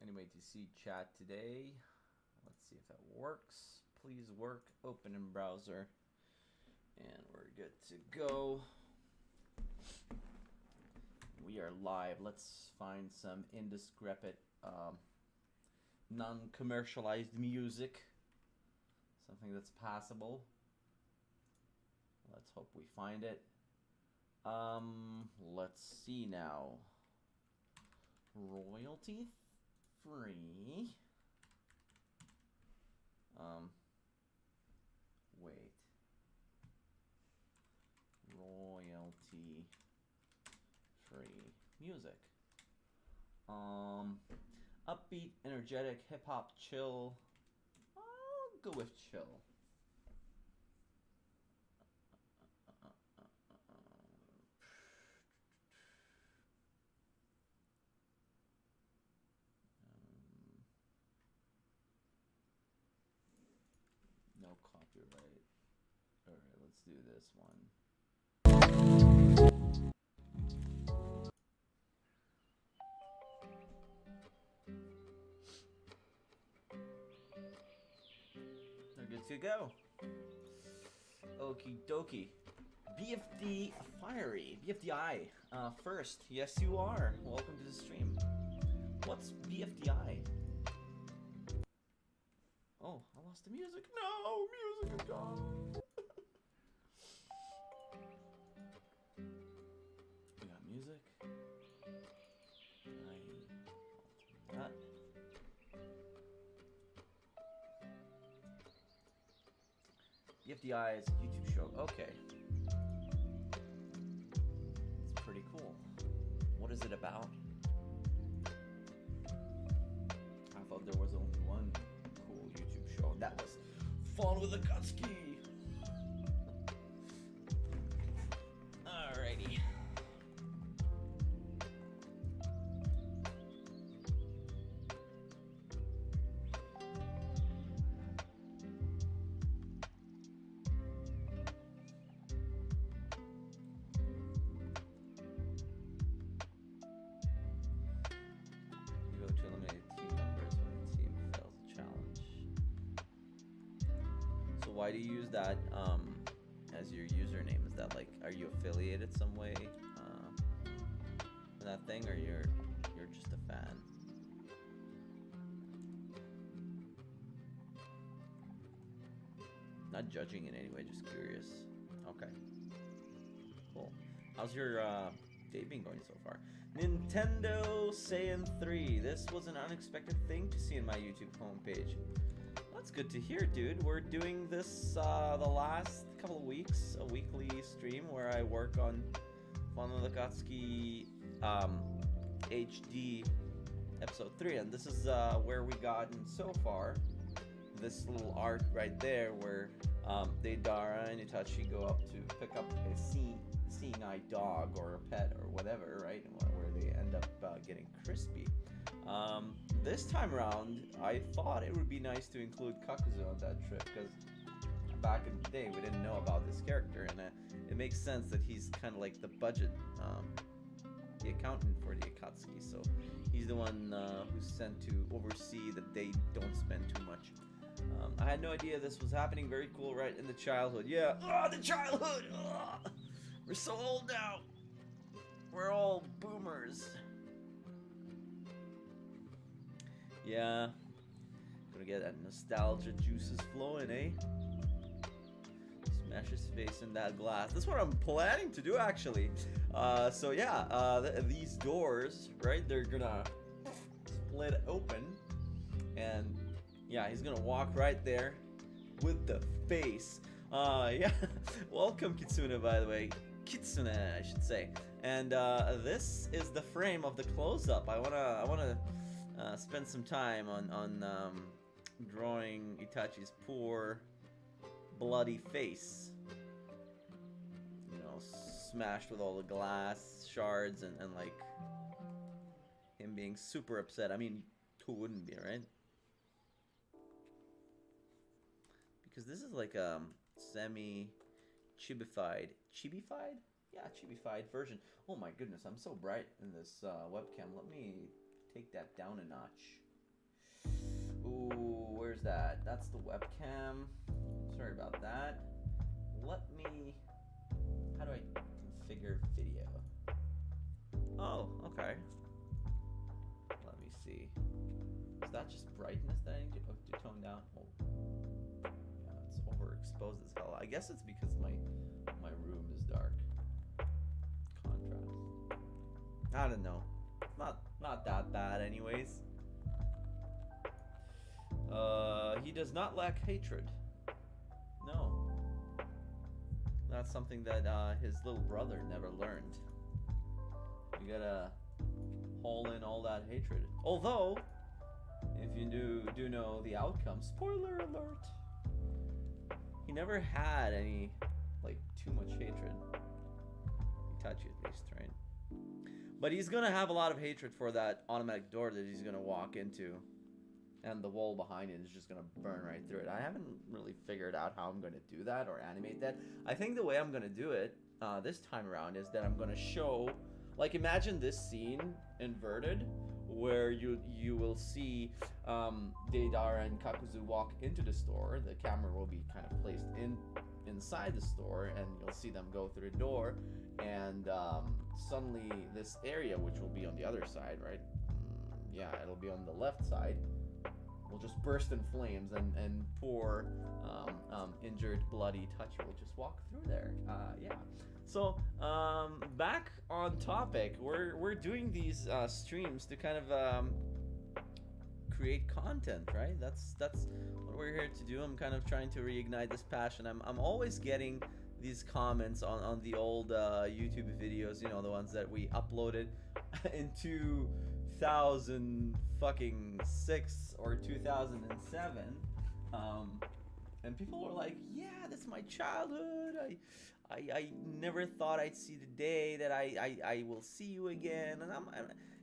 Anyway, to see chat today. Let's see if that works. Please work. Open in browser. And we're good to go. We are live. Let's find some indiscrepant, non-commercialized music. Something that's passable. Let's hope we find it. Let's see now. Royalty free. Wait. Royalty free music. Upbeat, energetic, hip hop, chill. I'll go with chill. No copyright. Alright, let's do this one. We're good to go. Okie dokie. BFD Fiery. BFDI. First, yes you are. Welcome to the stream. What's BFDI? Oh, I lost the music. No, music is gone. We got music. That. BFDI is a YouTube show. Okay. It's pretty cool. What is it about? I thought there was only one cool YouTube show. That was Fun with Itachi. Alrighty. Why do you use that as your username? Is that like, are you affiliated some way in that thing, or you're just a fan? Not judging in any way, just curious. Okay, cool. How's your day been going so far? Nintendo Saiyan 3. This was an unexpected thing to see in my YouTube homepage. That's good to hear, dude. We're doing this the last couple of weeks, a weekly stream where I work on Fun with Itachi HD episode 3, and this is where we gotten so far. This little art right there where Deidara and Itachi go up to pick up a seeing eye dog or a pet or whatever, right? Where they end up getting crispy. This time around, I thought it would be nice to include Kakuzu on that trip, because back in the day we didn't know about this character, and it makes sense that he's kind of like the budget, the accountant for the Akatsuki, so he's the one who's sent to oversee that they don't spend too much. I had no idea this was happening. Very cool, right in the childhood. Yeah, the childhood! We're so old now! We're all boomers. Yeah, gonna get that nostalgia juices flowing, eh? Smash his face in that glass. That's what I'm planning to do, actually. So yeah, these doors, right? They're gonna split open, and yeah, he's gonna walk right there with the face. Yeah, welcome Kitsune, by the way. Kitsune, I should say. And this is the frame of the close-up. I wanna. Spend some time on drawing Itachi's poor, bloody face. You know, smashed with all the glass shards and like him being super upset. I mean, who wouldn't be, right? Because this is like a semi-chibified. Chibified? Yeah, chibified version. Oh my goodness, I'm so bright in this webcam. Let me take that down a notch. Ooh, where's that? That's the webcam. Sorry about that. Let me... How do I configure video? Oh, okay. Let me see. Is that just brightness that I need to tone down? Oh, yeah, it's overexposed as hell. I guess it's because my room is dark. Contrast. I don't know. Not that bad, anyways. He does not lack hatred. No. That's something that his little brother never learned. You gotta haul in all that hatred. Although, if you do know the outcome, spoiler alert, he never had any, like, too much hatred. Itachi at least, right? But he's gonna have a lot of hatred for that automatic door that he's gonna walk into. And the wall behind it is just gonna burn right through it. I haven't really figured out how I'm gonna do that or animate that. I think the way I'm gonna do it this time around is that I'm gonna show, like, imagine this scene inverted, where you will see Deidara and Kakuzu walk into the store. The camera will be kind of placed inside the store, and you'll see them go through the door, and suddenly this area, which will be on the other side, right? Yeah, it'll be on the left side. Will just burst in flames, and poor injured, bloody Itachi will just walk through there. Yeah. So back on topic, we're doing these streams to kind of create content, right? That's what we're here to do. I'm kind of trying to reignite this passion. I'm always getting these comments on the old YouTube videos, you know, the ones that we uploaded in 2006 or 2007, and people were like, yeah, that's my childhood. I never thought I'd see the day that I will see you again.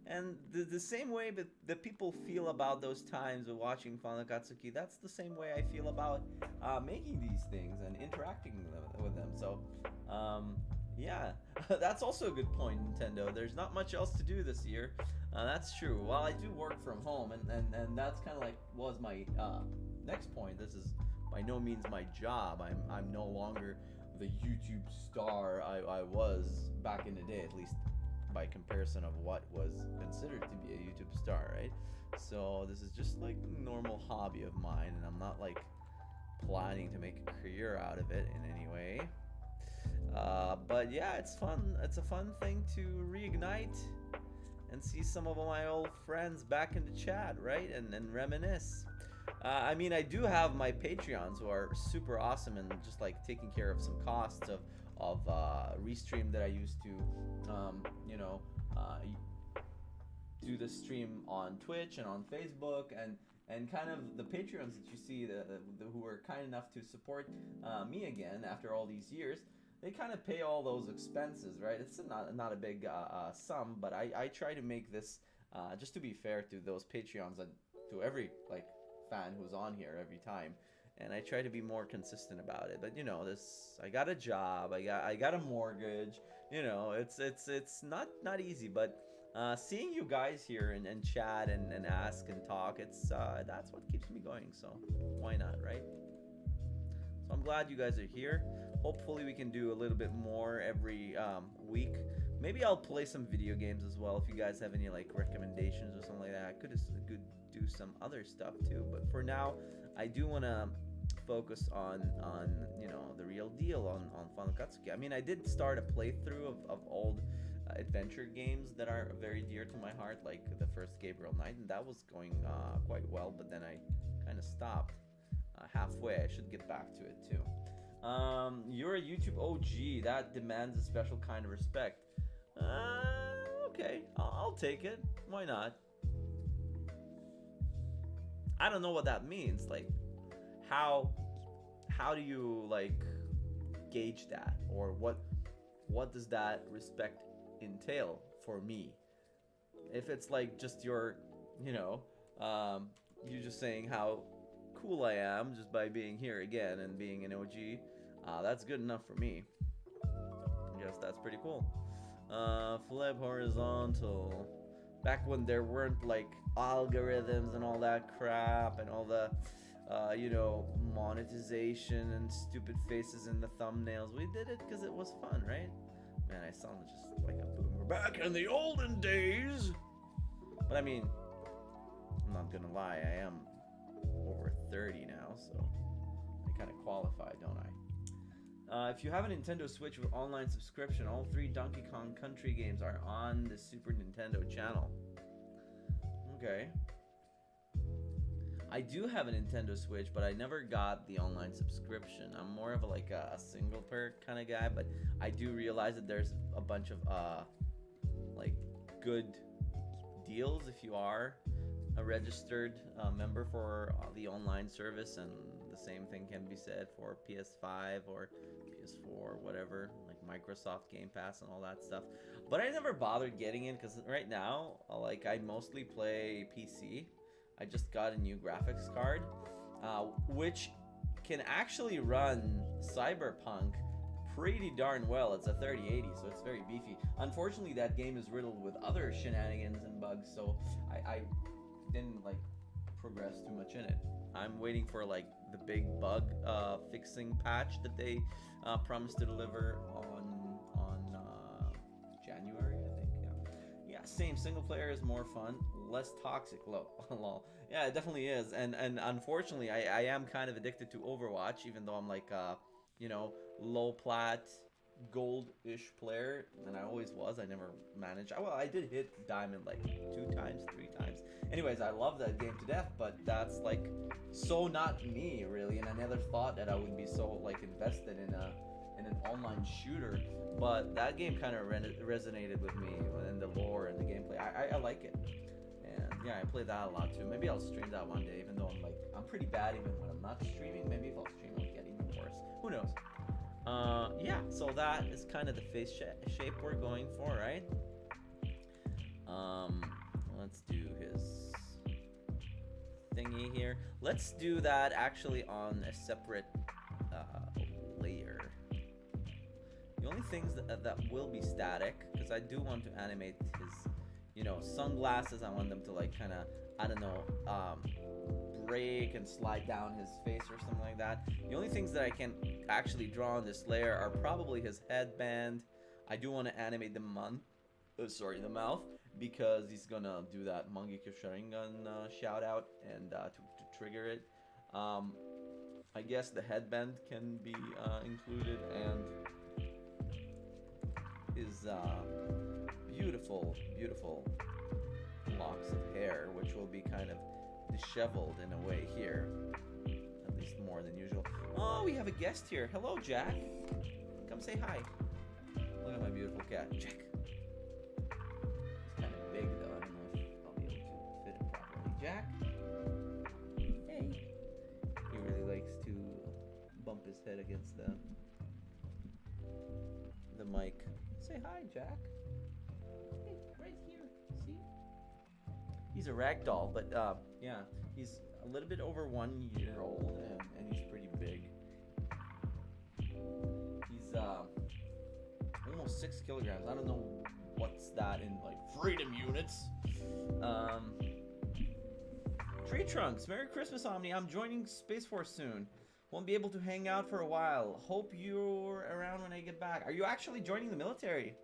And the same way that people feel about those times of watching Final Katsuki, that's the same way I feel about making these things and interacting with them. So yeah, that's also a good point, Nintendo. There's not much else to do this year. That's true. While I do work from home, and that's kind of like was my next point. This is by no means my job. I'm no longer the YouTube star I was back in the day, at least by comparison of what was considered to be a YouTube star, right? So this is just like a normal hobby of mine, and I'm not like planning to make a career out of it in any way. But yeah, it's fun. It's a fun thing to reignite and see some of my old friends back in the chat, right? And reminisce. I mean, I do have my Patreons who are super awesome and just like taking care of some costs of restream that I used to, you know, do the stream on Twitch and on Facebook, and kind of the Patreons that you see who were kind enough to support me again after all these years. They kind of pay all those expenses, right? It's not a big sum, but I try to make this just to be fair to those Patreons and to every like fan who's on here every time, and I try to be more consistent about it. But you know, I got a job, I got a mortgage. You know, it's not easy, but seeing you guys here and chat and ask and talk, that's what keeps me going. So why not, right? So I'm glad you guys are here. Hopefully we can do a little bit more every week. Maybe I'll play some video games as well. If you guys have any like recommendations or something like that, I could do some other stuff too. But for now, I do want to focus on you know, the real deal on Final Katsuki. I mean, I did start a playthrough of old adventure games that are very dear to my heart, like the first Gabriel Knight, and that was going quite well. But then I kind of stopped halfway. I should get back to it too. You're a YouTube OG. That demands a special kind of respect. Okay, I'll take it. Why not? I don't know what that means. Like, how do you like gauge that, or what does that respect entail for me? If it's like just your, you know, you just saying how cool I am just by being here again and being an OG, that's good enough for me. I guess that's pretty cool. Flip horizontal. back when there weren't like algorithms and all that crap and all the you know, monetization and stupid faces in the thumbnails. We did it because it was fun, right? Man, I sound just like a boomer back in the olden days. But I mean, I'm not gonna lie, I am over 30 now, so I kind of qualify, don't I? If you have a Nintendo Switch with online subscription, all 3 Donkey Kong Country games are on the Super Nintendo channel. Okay. I do have a Nintendo Switch, but I never got the online subscription. I'm more of like a single player kind of guy, but I do realize that there's a bunch of like good deals if you are a registered member for the online service, and the same thing can be said for PS5 or PS4, whatever, like Microsoft Game Pass and all that stuff. But I never bothered getting in because right now, like, I mostly play PC. I just got a new graphics card, which can actually run Cyberpunk pretty darn well. It's a 3080, so it's very beefy. Unfortunately, that game is riddled with other shenanigans and bugs, so I didn't like progress too much in it. I'm waiting for like the big bug fixing patch that they promised to deliver on January, I think. Yeah, same. Single player is more fun, less toxic. Lol. Yeah, it definitely is. And unfortunately, I am kind of addicted to Overwatch, even though I'm like you know, low plat, gold-ish player, and I always was. I never managed. Well, I did hit diamond like 2 times, 3 times. Anyways, I love that game to death, but that's like so not me really. And I never thought that I would be so like invested in an online shooter. But that game kind of resonated with me, and the lore and the gameplay. I like it, and yeah, I play that a lot too. Maybe I'll stream that one day, even though I'm pretty bad even when I'm not streaming. Maybe if I'll stream, I'll get even worse. Who knows? Yeah, so that is kind of the face shape we're going for, right? Let's do his thingy here. Let's do that actually on a separate layer. The only things that will be static, because I do want to animate his, you know, sunglasses. I want them to like kind of, I don't know, break and slide down his face or something like that. The only things that I can actually draw on this layer are probably his headband. I do want to animate the the mouth, because he's gonna do that Mangekyo Sharingan shout out, and to trigger it. I guess the headband can be included, and his beautiful locks of hair, which will be kind of disheveled in a way here, at least more than usual. Oh, we have a guest here. Hello, Jack. Come say hi. Look at my beautiful cat, Jack. He's kind of big though. I don't know if I'll be able to fit him properly. Jack. Hey. He really likes to bump his head against the mic. Say hi, Jack. Hey, right here. See? He's a rag doll, but yeah, he's a little bit over 1 year old, and he's pretty big. He's almost 6 kilograms. I don't know what's that in like freedom units. Tree Trunks, Merry Christmas, Omni. I'm joining Space Force soon. Won't be able to hang out for a while. Hope you're around when I get back. Are you actually joining the military?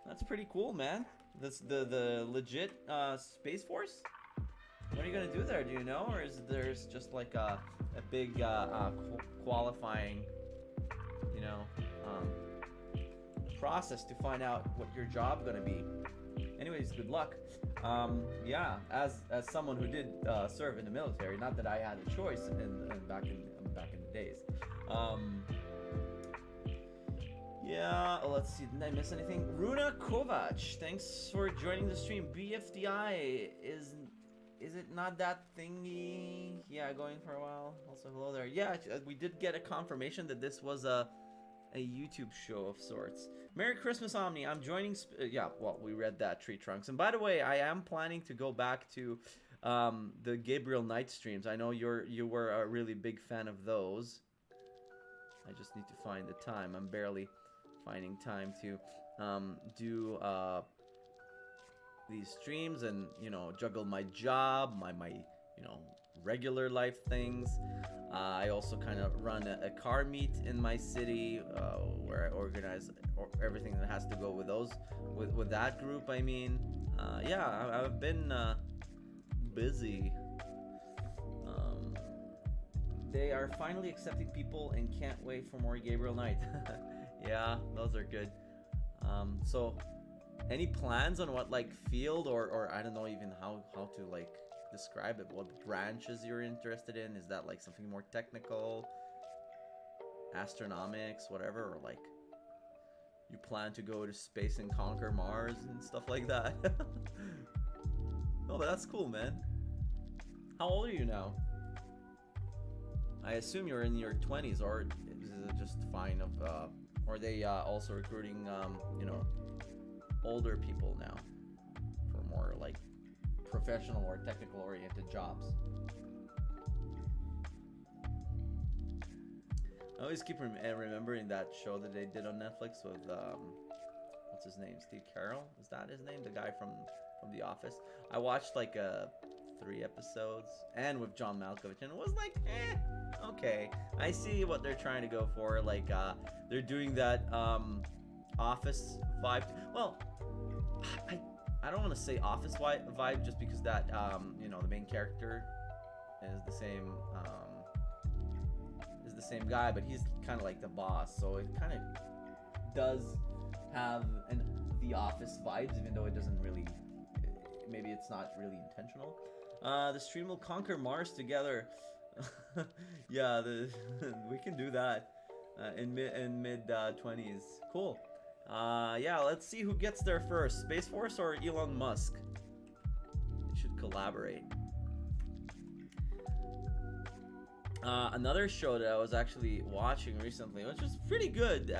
That's pretty cool, man. That's the legit Space Force? What are you gonna do there? Do you know, or is there's just like a big qualifying, you know, process to find out what your job gonna be? Anyways, good luck. Yeah, as someone who did serve in the military, not that I had a choice back in the days. Yeah, let's see. Did I miss anything? Runa Kovac, thanks for joining the stream. BFDI is it not that thingy? Yeah, going for a while. Also, hello there. Yeah, we did get a confirmation that this was a YouTube show of sorts. Merry Christmas, Omni. I'm joining. Yeah, well, we read that, Tree Trunks. And by the way, I am planning to go back to the Gabriel Knight streams. I know you were a really big fan of those. I just need to find the time. I'm barely finding time to do these streams and juggle my job, my regular life things. I also kind of run a car meet in my city where I organize everything that has to go with those with that group. I mean, yeah, I've been busy. They are finally accepting people and can't wait for more Gabriel Knight. Yeah, those are good. So any plans on what like field or I don't know even how to like describe it, what branches you're interested in? Is that like something more technical, astronomics, whatever, or like you plan to go to space and conquer Mars and stuff like that? Oh, but that's cool, man. How old are you now? I assume you're in your 20s, or is it just fine of or are they also recruiting older people now for more like professional or technical oriented jobs? I always keep remembering that show that they did on Netflix with what's his name, Steve Carell, is that his name, the guy from The Office? I watched like 3 episodes, and with John Malkovich, and it was like okay, I see what they're trying to go for, like they're doing that Office vibe. Well, I don't want to say Office vibe just because that the main character is the same guy, but he's kind of like the boss, so it kind of does have the Office vibes, even though it doesn't really, maybe it's not really intentional. The stream will conquer Mars together. Yeah, we can do that in mid 20s. Cool. Yeah, let's see who gets there first, Space Force or Elon Musk. They should collaborate. Another show that I was actually watching recently, which was pretty good,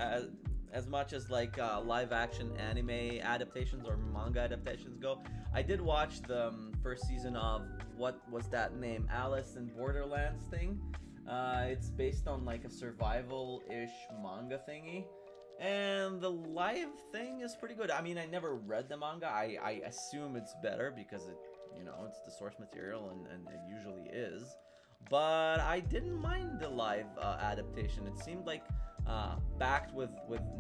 as much as like live action anime adaptations or manga adaptations go. I did watch the first season of, what was that name, Alice in Borderlands thing. It's based on like a survival-ish manga thingy, and the live thing is pretty good. I mean, I never read the manga. I assume it's better because it's the source material, and it usually is. But I didn't mind the live adaptation. It seemed like backed with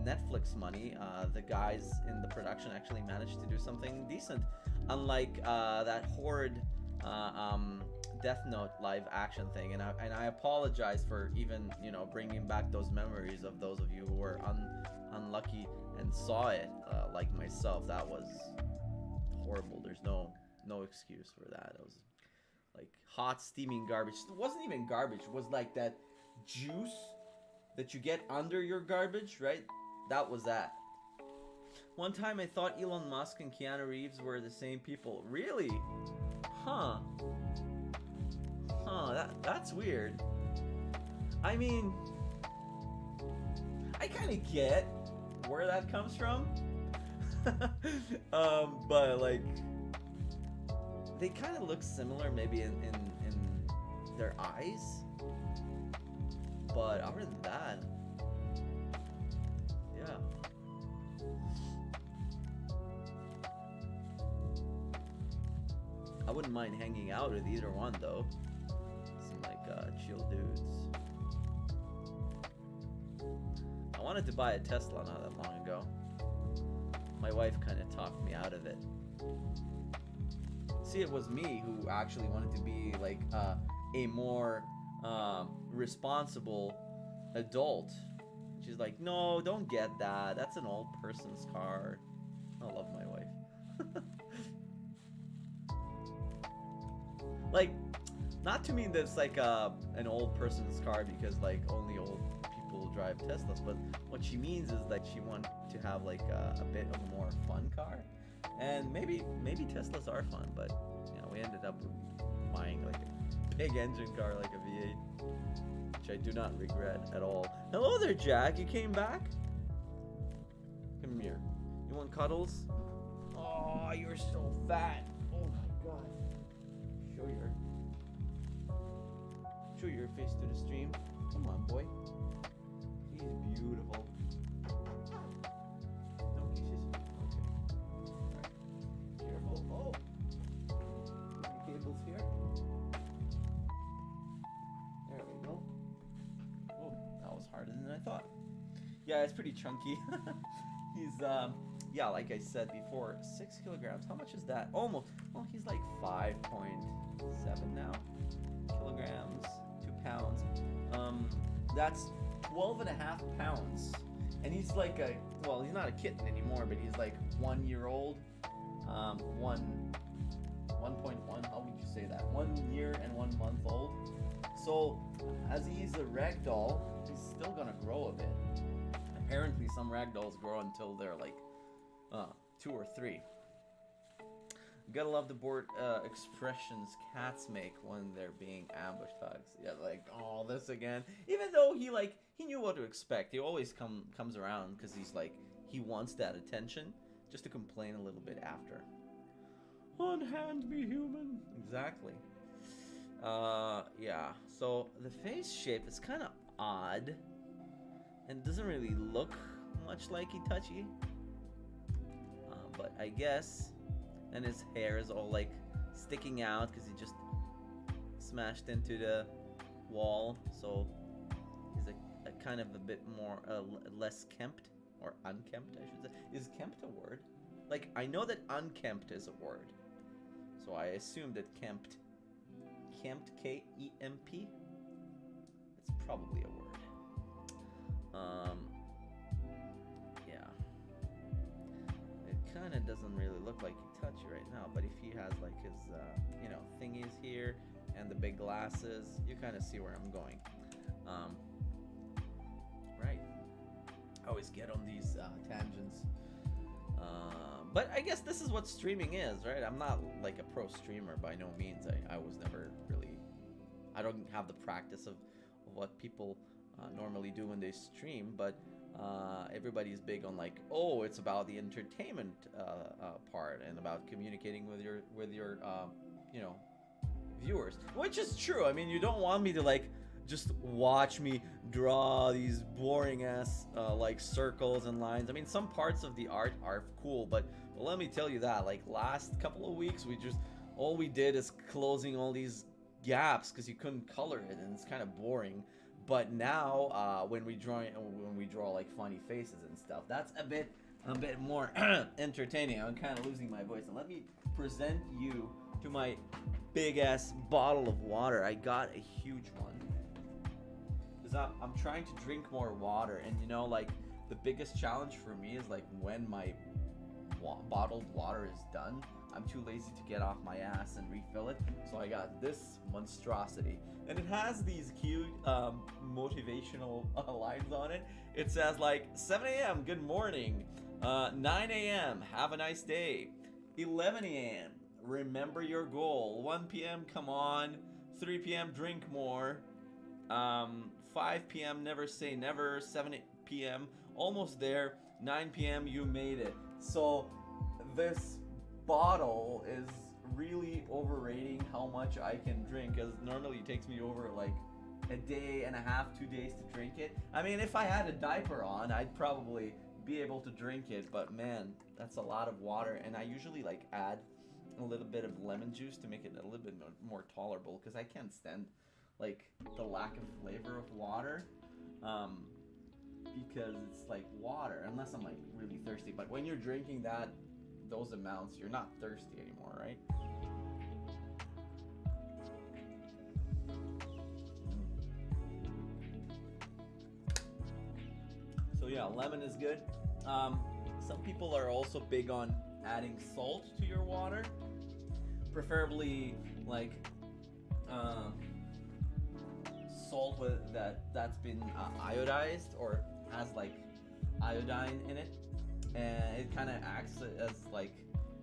Netflix money, the guys in the production actually managed to do something decent, unlike that horrid Death Note live action thing. And I apologize for even bringing back those memories of those of you who were unlucky and saw it, like myself. That was horrible. There's no excuse for that. It was like hot steaming garbage. It wasn't even garbage. It was like that juice that you get under your garbage, right? That was that. One time I thought Elon Musk and Keanu Reeves were the same people. Really? Huh. That's weird. I mean, I kind of get where that comes from. But like, they kind of look similar maybe in their eyes. But other than that, yeah. I wouldn't mind hanging out with either one though. Seem like chill dudes. I wanted to buy a Tesla not that long ago. My wife kind of talked me out of it. See, it was me who actually wanted to be like a more responsible adult. She's like, no, don't get that. That's an old person's car. I love my wife. Like, not to mean that it's like an old person's car because like only old people drive Teslas, but what she means is that she wants to have like a bit of a more fun car. And maybe Teslas are fun, but we ended up buying like a big engine car, like a V8, which I do not regret at all. Hello there, Jack. You came back? Come here. You want cuddles? Oh, you're so fat. Oh my god. Show your face to the stream. Come on, boy. He's beautiful. No kisses. Okay. Alright. Careful. I thought. Yeah, it's pretty chunky. He's yeah, like I said before, 6 kilograms. How much is that? Almost. Well, he's like 5.7 now kilograms, 2 pounds. That's 12 and a half pounds. And he's like a, well, he's not a kitten anymore, but he's like 1 year old. 1.1, how would you say that? 1 year and 1 month old. So, as he's a ragdoll, he's still gonna grow a bit. Apparently, some ragdolls grow until they're like 2 or 3. Gotta love the bored expressions cats make when they're being ambush thugs. Yeah, like, oh, this again. Even though he knew what to expect. He always comes around because he's like, he wants that attention, just to complain a little bit after. Unhand me, human. Exactly. Yeah. So the face shape is kind of odd, and doesn't really look much like Itachi. But I guess. And his hair is all like sticking out because he just smashed into the wall, so he's a kind of a bit more less kempt, or unkempt, I should say. Is kempt a word? Like, I know that unkempt is a word, so I assume that kempt, K-E-M-P, it's probably a word. Yeah, it kind of doesn't really look like Itachi right now, but if he has like his you know, thingies here and the big glasses, you kind of see where I'm going. Right, I always get on these tangents, but I guess this is what streaming is, right? I'm not like a pro streamer by no means. I was never really, I don't have the practice of what people normally do when they stream, but everybody's big on like, oh, it's about the entertainment part and about communicating with your you know, viewers, which is true. I mean, you don't want me to like just watch me draw these boring ass like circles and lines. I mean, some parts of the art are cool, but let me tell you that like last couple of weeks we just all we did is closing all these gaps because you couldn't color it, and it's kind of boring. But now, when we draw like funny faces and stuff, that's a bit more entertaining. I'm kind of losing my voice, and let me present you to my big ass bottle of water. I got a huge one because I'm trying to drink more water, and you know, like the biggest challenge for me is like when my bottled water is done, I'm too lazy to get off my ass and refill it, so I got this monstrosity. And it has these cute motivational lines on it. It says like 7 a.m. good morning, 9 a.m. have a nice day, 11 a.m. remember your goal, 1 p.m. come on, 3 p.m. drink more, 5 p.m. never say never, 7 p.m. almost there, 9 p.m. you made it. So this bottle is really overrating how much I can drink, because normally it takes me over like a day and a half, 2 days to drink it. I mean, if I had a diaper on, I'd probably be able to drink it, but man, that's a lot of water. And I usually like add a little bit of lemon juice to make it a little bit more tolerable, because I can't stand like the lack of flavor of water, because it's like water unless I'm like really thirsty. But when you're drinking those amounts, you're not thirsty anymore, right? So yeah, lemon is good. Some people are also big on adding salt to your water, preferably like salt that's been iodized or has like iodine in it, and it kind of acts as like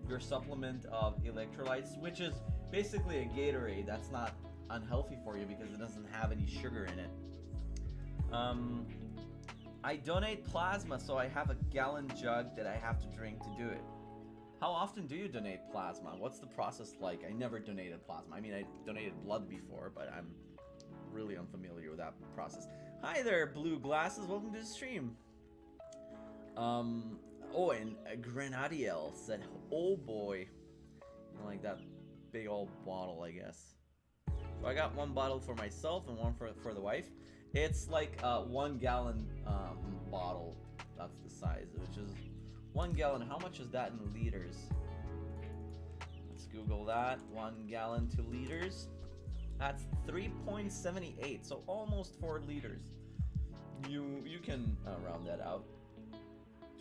your supplement of electrolytes, which is basically a Gatorade. That's not unhealthy for you because it doesn't have any sugar in it. I donate plasma, so I have a gallon jug that I have to drink to do it. How often do you donate plasma? What's the process like? I never donated plasma. I mean, I donated blood before, but I'm really unfamiliar with that process. Hi there, Blue Glasses. Welcome to the stream. Oh, and Grenadiel said, oh boy. I like that big old bottle, I guess. So I got one bottle for myself and one for the wife. It's like a 1 gallon bottle. That's the size, which is 1 gallon. How much is that in liters? Let's Google that. 1 gallon to liters. That's 3.78, so almost 4 liters. You can round that out.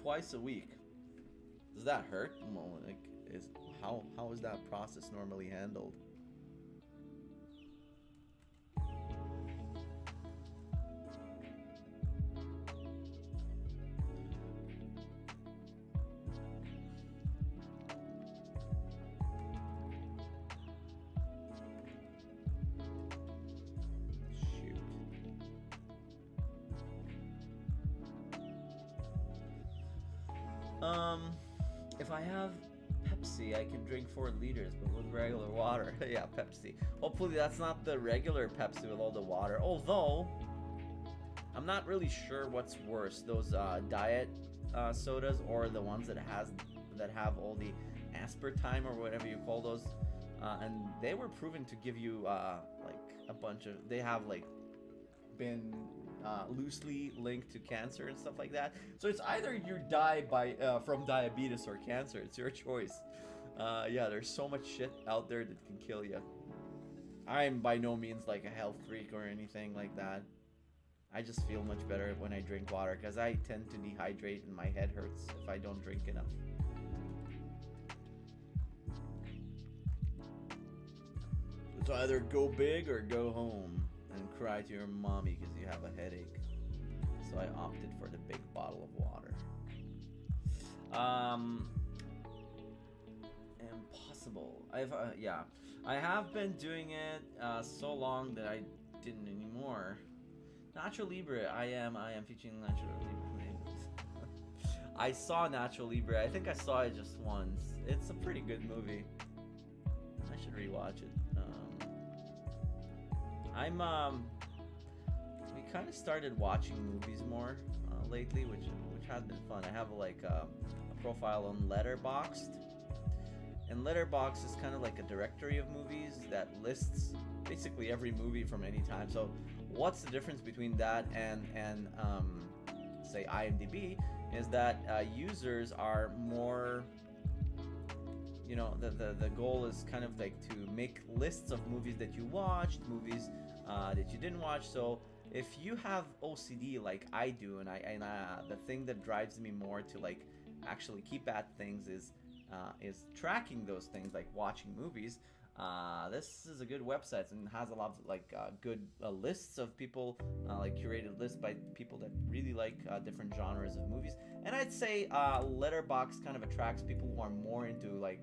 Twice a week. Does that hurt? Well, like, how is that process normally handled? If I have Pepsi, I can drink 4 liters, but with regular water. Yeah, Pepsi. Hopefully that's not the regular Pepsi with all the water. Although, I'm not really sure what's worse, those diet sodas or the ones that have all the aspartame or whatever you call those. And they were proven to give you like a bunch of. They have like been loosely linked to cancer and stuff like that. So it's either you die from diabetes or cancer. It's your choice. Yeah, there's so much shit out there that can kill you. I'm by no means like a health freak or anything like that. I just feel much better when I drink water because I tend to dehydrate and my head hurts if I don't drink enough. It's either go big or go home and cry to your mommy because you have a headache. So I opted for the big bottle of water. Impossible. I have been doing it so long that I didn't anymore. Nacho Libre. I am teaching Nacho Libre. I saw Nacho Libre. I think I saw it just once. It's a pretty good movie. I should rewatch it. We kind of started watching movies more lately, which has been fun. I have like a profile on Letterboxd, and Letterboxd is kind of like a directory of movies that lists basically every movie from any time. So, what's the difference between that and say IMDb is that users are more. You know, the goal is kind of like to make lists of movies that you watched, movies that you didn't watch. So if you have OCD like I do, and the thing that drives me more to like actually keep at things is tracking those things, like watching movies. This is a good website and has a lot of like good lists of people, like curated lists by people that really like different genres of movies. And I'd say Letterboxd kind of attracts people who are more into like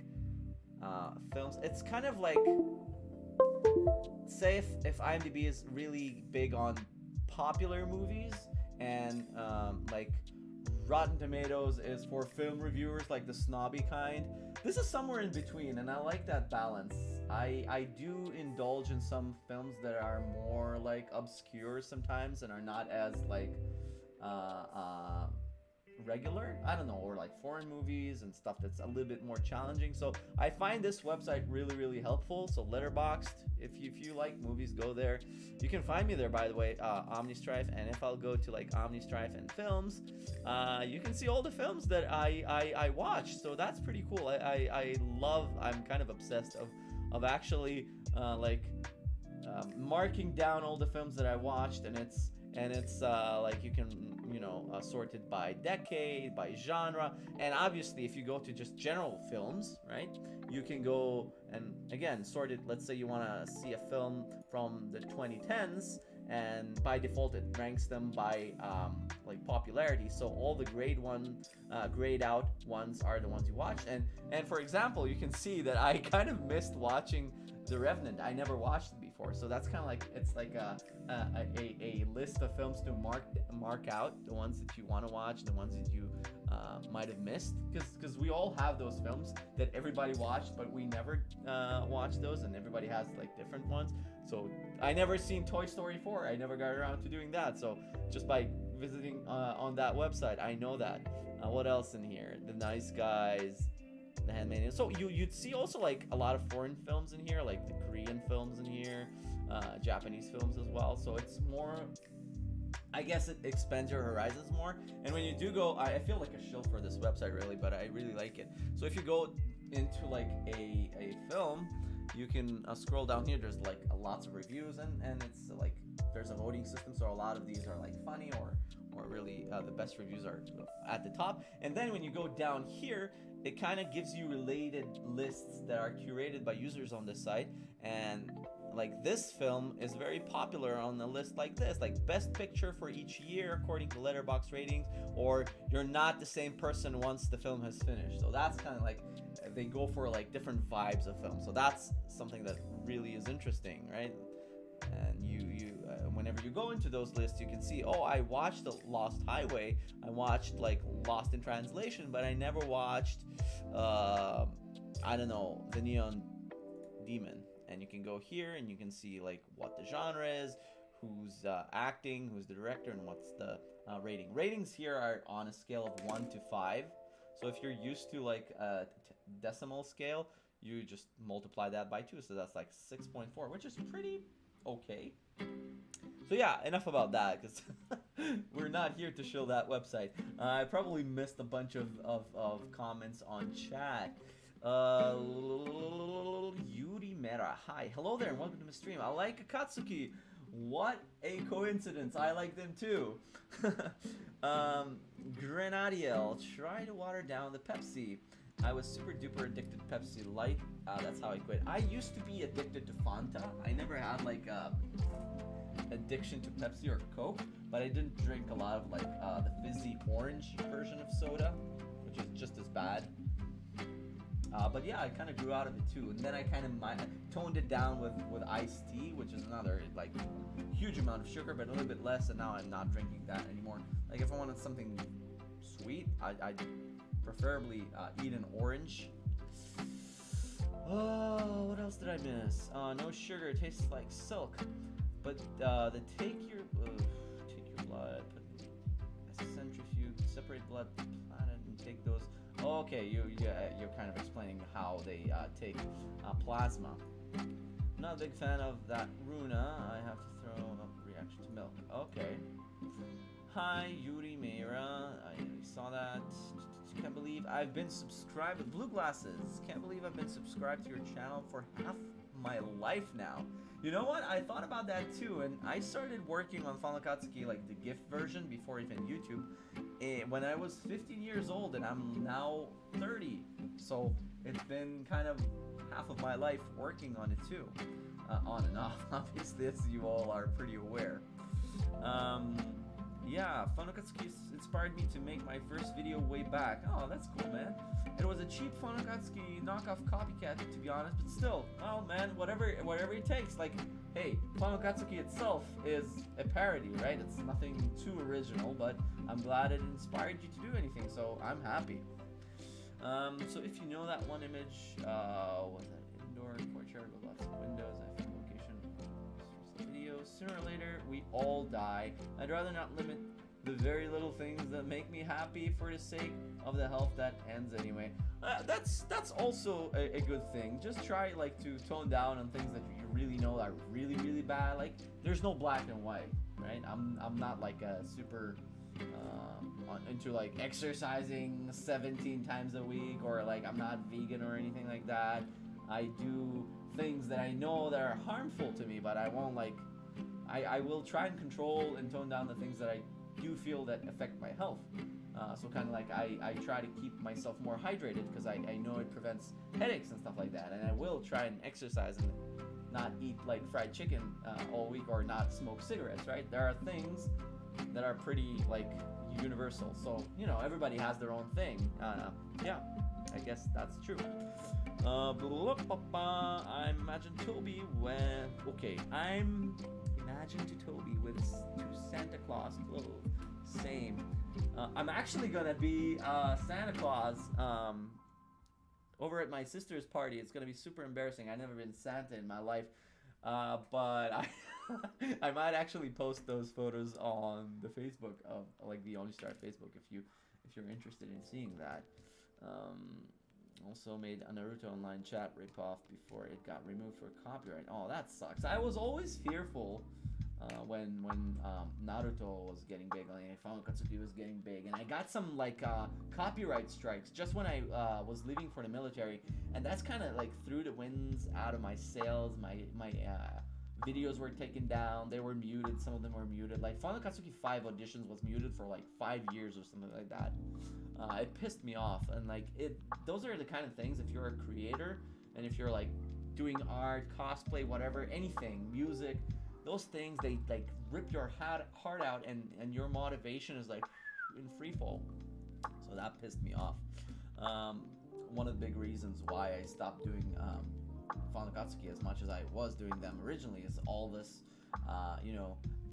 films. It's kind of like, say if IMDb is really big on popular movies and like Rotten Tomatoes is for film reviewers, like the snobby kind. This is somewhere in between, and I like that balance. I do indulge in some films that are more like obscure sometimes and are not as like regular, I don't know, or like foreign movies and stuff that's a little bit more challenging. So I find this website really helpful. So Letterboxd, if you like movies, go there. You can find me there, by the way, OmniStrife. And if I'll go to like OmniStrife and films, you can see all the films that I watch. So that's pretty cool. I'm kind of obsessed of actually marking down all the films that I watched, and it's like you can sorted by decade, by genre, and obviously if you go to just general films, right, you can go and again sort it. Let's say you want to see a film from the 2010s, and by default it ranks them by like popularity. So all the grayed out ones are the ones you watched, and for example, you can see that I kind of missed watching The Revenant. I never watched it before, so that's kind of like, it's like a list of films to mark out, the ones that you want to watch, the ones that you might have missed, because we all have those films that everybody watched, but we never watched those, and everybody has like different ones. So I never seen Toy Story 4. I never got around to doing that. So just by visiting on that website, I know that. What else in here? The Nice Guys, The Handmaiden. So you'd see also like a lot of foreign films in here, like the Korean films in here, Japanese films as well. So it's more I guess it expands your horizons more. And when you do go, I feel like a shill for this website really, but I really like it. So if you go into like a film, you can scroll down here. There's like lots of reviews, and it's like there's a voting system. So a lot of these are like funny or really the best reviews are at the top. And then when you go down here, it kind of gives you related lists that are curated by users on this site. And like this film is very popular on a list like this, like best picture for each year according to Letterboxd ratings, or you're not the same person once the film has finished. So that's kind of like they go for like different vibes of film. So that's something that really is interesting, right? And you whenever you go into those lists, you can see, oh, I watched The Lost Highway, I watched like Lost in Translation, but I never watched I don't know, The Neon Demon. And you can go here and you can see like what the genre is, who's acting, who's the director, and what's the rating. Ratings here are on a scale of 1 to 5. So if you're used to like a decimal scale, you just multiply that by 2. So that's like 6.4, which is pretty okay. So yeah, enough about that, because we're not here to show that website. I probably missed a bunch of comments on chat. Yuri Mera, hi, hello there, and welcome to my stream. I like Akatsuki. What a coincidence! I like them too. Grenadiel, try to water down the Pepsi. I was super duper addicted to Pepsi Light. That's how I quit. I used to be addicted to Fanta. I never had like addiction to Pepsi or Coke, but I didn't drink a lot of like the fizzy orange version of soda, which is just as bad. But yeah, I kind of grew out of it too, and then I kind of toned it down with iced tea, which is another like huge amount of sugar, but a little bit less. And now I'm not drinking that anymore. Like if I wanted something sweet, I'd preferably eat an orange. Oh, what else did I miss? No sugar, it tastes like silk. But the take your blood, put a centrifuge, separate blood, planet, and take those. Oh, okay, you're kind of explaining how they take plasma. I'm not a big fan of that Runa. I have to throw a reaction to milk. Okay. Hi, Yuri Meira. I saw that. Can't believe I've been subscribed with blue glasses. Can't believe I've been subscribed to your channel for half my life now. You know what? I thought about that too, and I started working on Final Katsuki, like the GIF version, before even YouTube, when I was 15 years old, and I'm now 30. So it's been kind of half of my life working on it too, on and off, obviously, as you all are pretty aware. Yeah, Final Katsuki inspired me to make my first video way back. Oh, that's cool, man. It was a cheap Final Katsuki knockoff copycat, to be honest, but still, well, man, whatever it takes. Like, hey, Final Katsuki itself is a parody, right? It's nothing too original, but I'm glad it inspired you to do anything, so I'm happy. So if you know that one image, was that indoor courtyard with lots of windows? I found location. Video. Sooner or later, we all die. I'd rather not limit the very little things that make me happy for the sake of the health that ends anyway. That's also a good thing. Just try like to tone down on things that you really know are really, really bad. Like there's no black and white, right? I'm not like a super into like exercising 17 times a week, or like I'm not vegan or anything like that. I do things that I know that are harmful to me, but I won't like I will try and control and tone down the things that I do feel that affect my health. So kind of like I try to keep myself more hydrated, because I know it prevents headaches and stuff like that, and I will try and exercise and not eat like fried chicken all week, or not smoke cigarettes, right? There are things that are pretty like universal, so you know, everybody has their own thing. Yeah, I guess that's true. I imagine Toby when... Okay, I'm Imagine to Toby with to Santa Claus. Little same. I'm actually gonna be Santa Claus over at my sister's party. It's gonna be super embarrassing. I've never been Santa in my life, but I might actually post those photos on the Facebook of like the Only Star Facebook if you're interested in seeing that. Also made a Naruto online chat ripoff before it got removed for copyright. Oh, that sucks. I was always fearful when Naruto was getting big, like Final Katsuki was getting big, and I got some like copyright strikes just when I was leaving for the military, and that's kind of like threw the winds out of my sails. My videos were taken down. They were muted. Some of them were muted. Like Final Katsuki 5 auditions was muted for like 5 years or something like that. It pissed me off, and like those are the kind of things, if you're a creator and if you're like doing art, cosplay, whatever, anything, music, those things, they like rip your heart out, and your motivation is like in free fall. So that pissed me off. One of the big reasons why I stopped doing Final Katsuki as much as I was doing them originally is all this,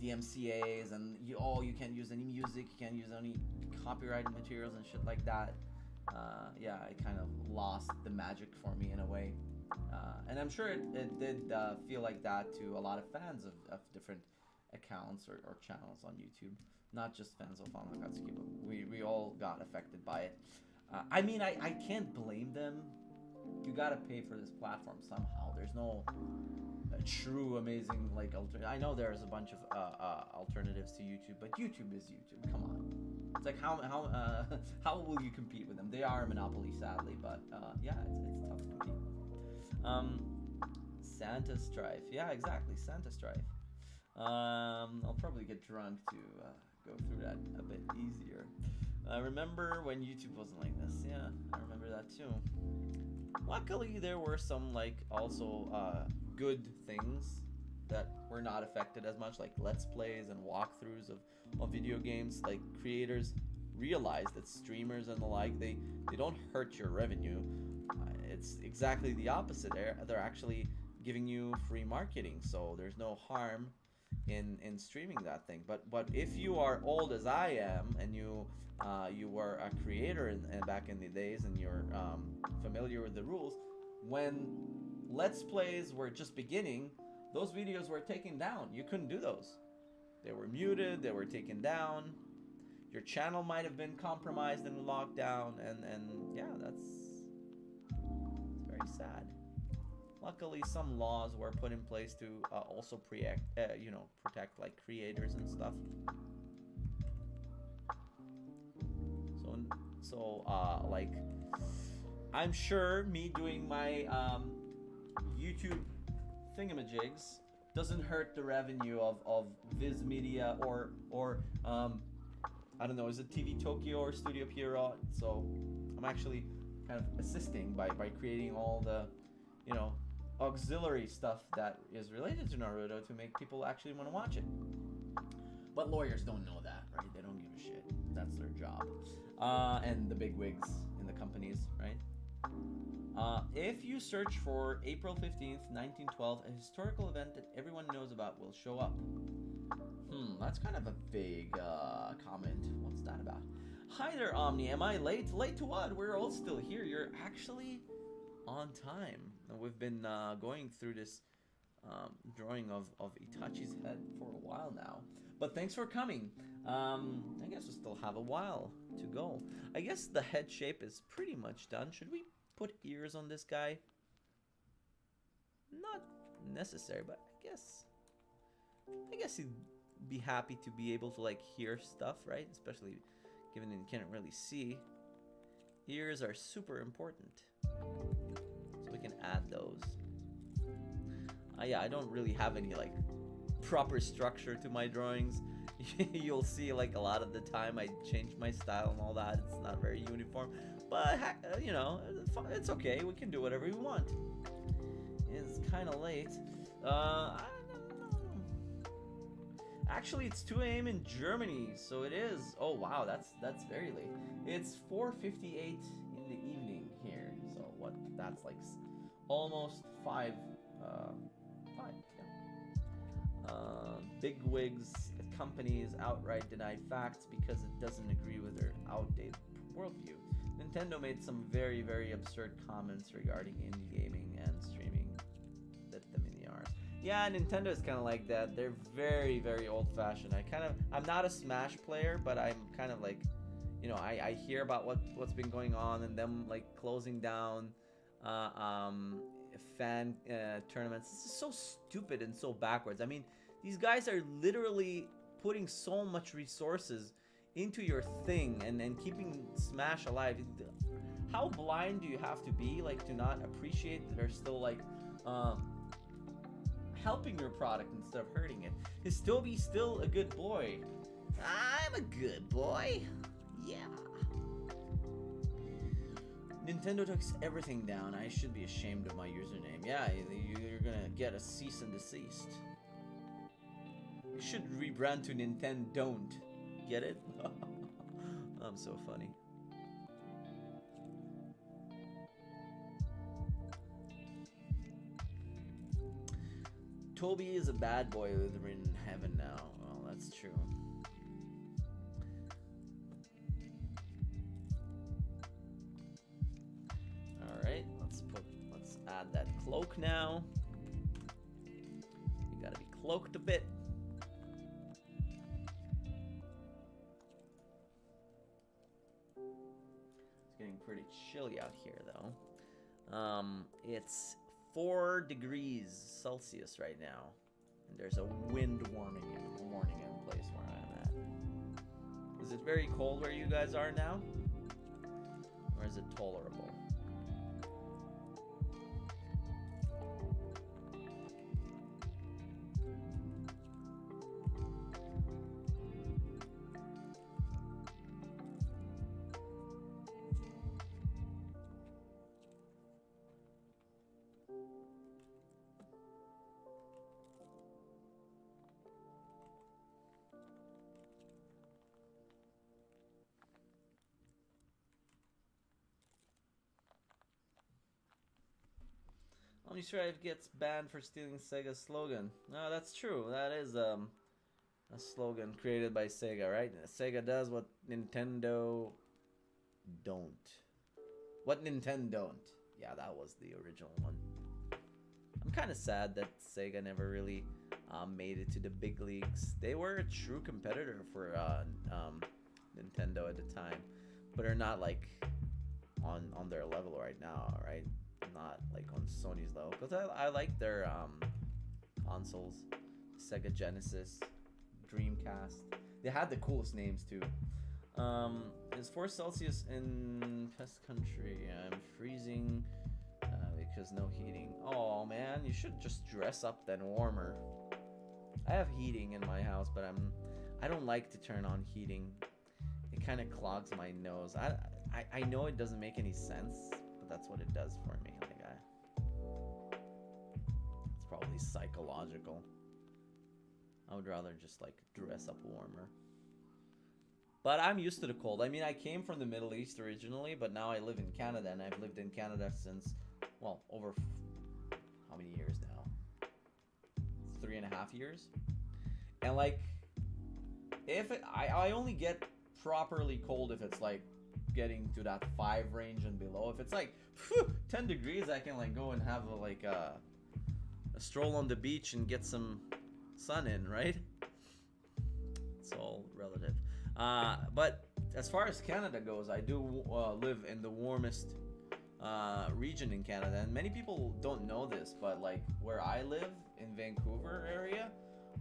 DMCA's, and you can't use any music, you can't use any copyrighted materials and shit like that. Yeah, it kind of lost the magic for me in a way. And I'm sure it did feel like that to a lot of fans of different accounts or channels on YouTube. Not just fans of Final Katsuki, but we all got affected by it. I mean, I can't blame them. You gotta pay for this platform somehow. There's no true amazing like I know there's a bunch of alternatives to YouTube, but YouTube is YouTube. Come on. It's like how will you compete with them? They are a monopoly, sadly, but yeah, it's tough to compete. Santa Strife. Yeah, exactly. Santa Strife. I'll probably get drunk to go through that a bit easier. I remember when YouTube wasn't like this. Yeah, I remember that too. Luckily, there were some like also good things that were not affected as much, like let's plays and walkthroughs of video games. Like creators realize that streamers and the like, they don't hurt your revenue. It's exactly the opposite. They're actually giving you free marketing, so there's no harm in streaming that thing. But if you are old as I am, and you were a creator back in the days, and you're familiar with the rules, when let's plays were just beginning, those videos were taken down. You couldn't do those. They were muted, they were taken down. Your channel might have been compromised and locked down, and yeah, it's very sad. Luckily, some laws were put in place to also protect like creators and stuff. So like, I'm sure me doing my YouTube thingamajigs doesn't hurt the revenue of Viz Media or I don't know, is it TV Tokyo or Studio Pierrot? So I'm actually kind of assisting by creating all the, auxiliary stuff that is related to Naruto to make people actually want to watch it. But lawyers don't know that, right? They don't give a shit. That's their job. And the big wigs in the companies, right? If you search for April 15th, 1912, a historical event that everyone knows about will show up. That's kind of a vague comment. What's that about? Hi there, Omni. Am I late? Late to what? We're all still here. You're actually on time. We've been going through this drawing of Itachi's head for a while now. But thanks for coming. I guess we still have a while to go. I guess the head shape is pretty much done. Should we put ears on this guy? Not necessary, but I guess he'd be happy to be able to like hear stuff, right? Especially given that he can't really see. Ears are super important, so we can add those. Yeah, I don't really have any like proper structure to my drawings. You'll see like a lot of the time I change my style and all that. It's not very uniform, but it's okay. We can do whatever we want. It's kind of late. Actually, it's 2 a.m. in Germany, so it is. Oh wow, that's very late. It's 4:58 in the evening here. So what? That's like almost 5. Big wigs companies outright deny facts because it doesn't agree with their outdated worldview. Nintendo made some very, very absurd comments regarding indie gaming and streaming. Bit them in the arse. Yeah, Nintendo is kind of like that. They're very, very old-fashioned. I'm not a Smash player, but I'm kind of like, I hear about what's been going on and them like closing down fan tournaments. This is so stupid and so backwards. I mean, These guys are literally putting so much resources into your thing and keeping Smash alive. How blind do you have to be, like, to not appreciate that they're still, like, helping your product instead of hurting it? Is Toby still a good boy? I'm a good boy. Yeah. Nintendo took everything down. I should be ashamed of my username. Yeah, you're gonna get a cease and desist. You should rebrand to Nintendo Don't. Get it? I'm so funny. Toby is a bad boy who's in heaven now. Well, that's true. Alright, let's add that cloak now. You gotta be cloaked a bit. It's getting pretty chilly out here though. It's 4 degrees Celsius right now, and there's a wind warning in place where I'm at. Is it very cold where you guys are now, or is it tolerable? Strive gets banned for stealing Sega's slogan. No, that's true. That is a slogan created by Sega, right? Sega does what Nintendo don't. What Nintendo don't. Yeah, that was the original one. I'm kind of sad that Sega never really made it to the big leagues. They were a true competitor for Nintendo at the time, but they're not like on their level right now, right? Not like on Sony's level, because I like their consoles. Sega Genesis, Dreamcast. They had the coolest names too. It's 4 Celsius in Pest Country. I'm freezing because no heating. Oh man, you should just dress up then warmer. I have heating in my house, but I don't like to turn on heating. It kind of clogs my nose. I know it doesn't make any sense, but that's what it does for me. Like it's probably psychological. I would rather just like dress up warmer. But I'm used to the cold. I mean, I came from the Middle East originally, but now I live in Canada, and I've lived in Canada since, well, over how many years now? 3.5 years. And like, I only get properly cold if it's like getting to that 5 range and below. If it's like 10 degrees, I can like go and have a stroll on the beach and get some sun in, right? It's all relative. But as far as Canada goes, I do live in the warmest region in Canada, and many people don't know this, but like where I live in Vancouver area,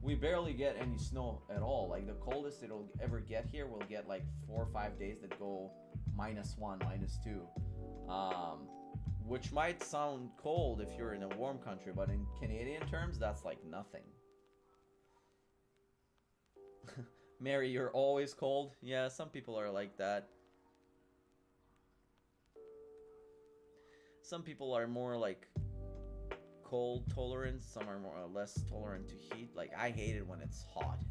we barely get any snow at all. Like the coldest it'll ever get here, we'll get like 4 or 5 days that go -1, -2, which might sound cold if you're in a warm country, but in Canadian terms, that's like nothing. Mary, you're always cold. Yeah, some people are like that. Some people are more like cold tolerant. Some are more or less tolerant to heat. Like I hate it when it's hot.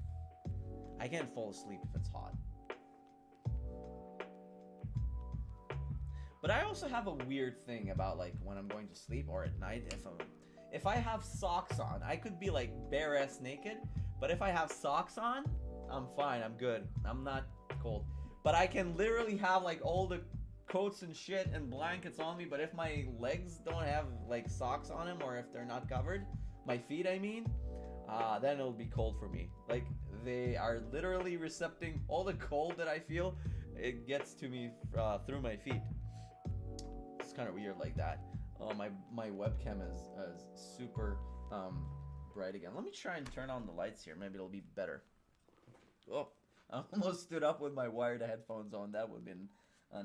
I can't fall asleep if it's hot. But I also have a weird thing about like when I'm going to sleep or at night. If I have socks on, I could be like bare ass naked. But if I have socks on, I'm fine, I'm good. I'm not cold. But I can literally have like all the coats and shit and blankets on me, but if my legs don't have like socks on them, or if they're not covered, my feet I mean, then it'll be cold for me. Like they are literally recepting all the cold that I feel. It gets to me through my feet. It's kind of weird like that. Oh, my webcam is super bright again. Let me try and turn on the lights here. Maybe it'll be better. Oh, I almost stood up with my wired headphones on. That would have been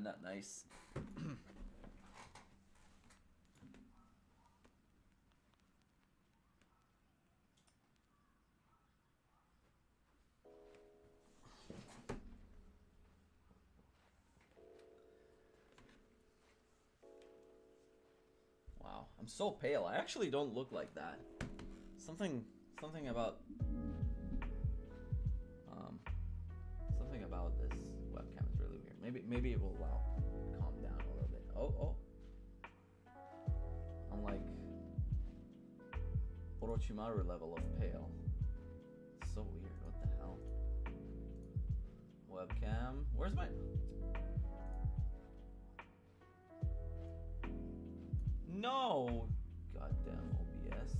not nice. Wow, I'm so pale. I actually don't look like that. Something about something about this webcam is really weird. Maybe it will calm down a little bit. Oh, I'm like Orochimaru level of pale. So weird. What the hell? Webcam. Where's my? No! Goddamn OBS.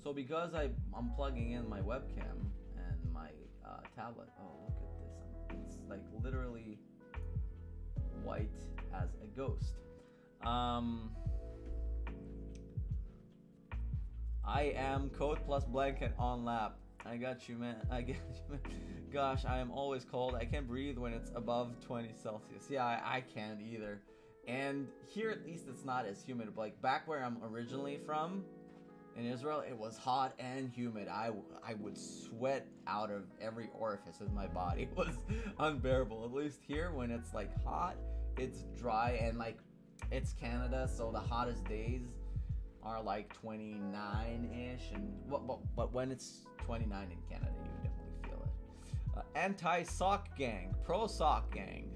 So because I'm plugging in my webcam and my tablet. Oh, look at this. It's like literally white as a ghost. I am coat plus blanket on lap. I got you, man. I get you, man. Gosh, I am always cold. I can't breathe when it's above 20 Celsius. Yeah, I can't either. And here at least it's not as humid. Like back where I'm originally from, in Israel, it was hot and humid. I would sweat out of every orifice of my body. It was unbearable. At least here, when it's like hot, it's dry and like it's Canada, so the hottest days are like 29-ish, and but when it's 29 in Canada, you definitely feel it. Anti-sock gang, pro-sock gang.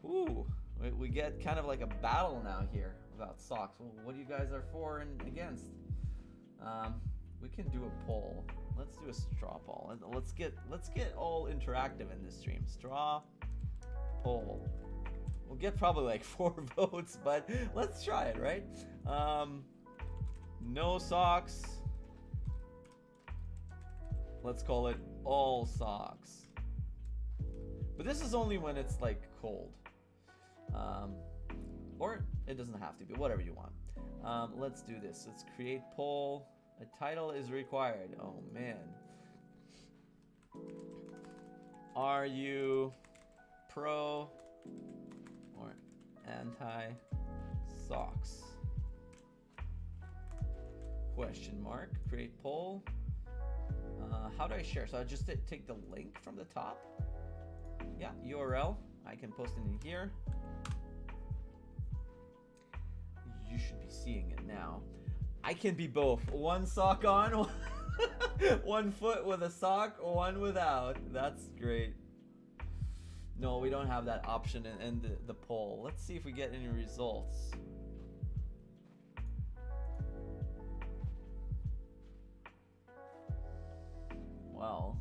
Ooh, we get kind of like a battle now here about socks. Well, what you guys are for and against? We can do a poll. Let's do a straw poll. Let's get all interactive in this stream. Straw poll. We'll get probably like 4 votes, but let's try it, right? No socks. Let's call it all socks. But this is only when it's like cold. Or it doesn't have to be, whatever you want. Let's do this. Let's create poll. A title is required. Oh man. Are you pro or anti socks? Question mark. Create poll. How do I share? So I just take the link from the top. Yeah, URL. I can post it in here. You should be seeing it now. I can be both. One sock on, one foot with a sock, one without. That's great. No, we don't have that option in the poll. Let's see if we get any results. Well.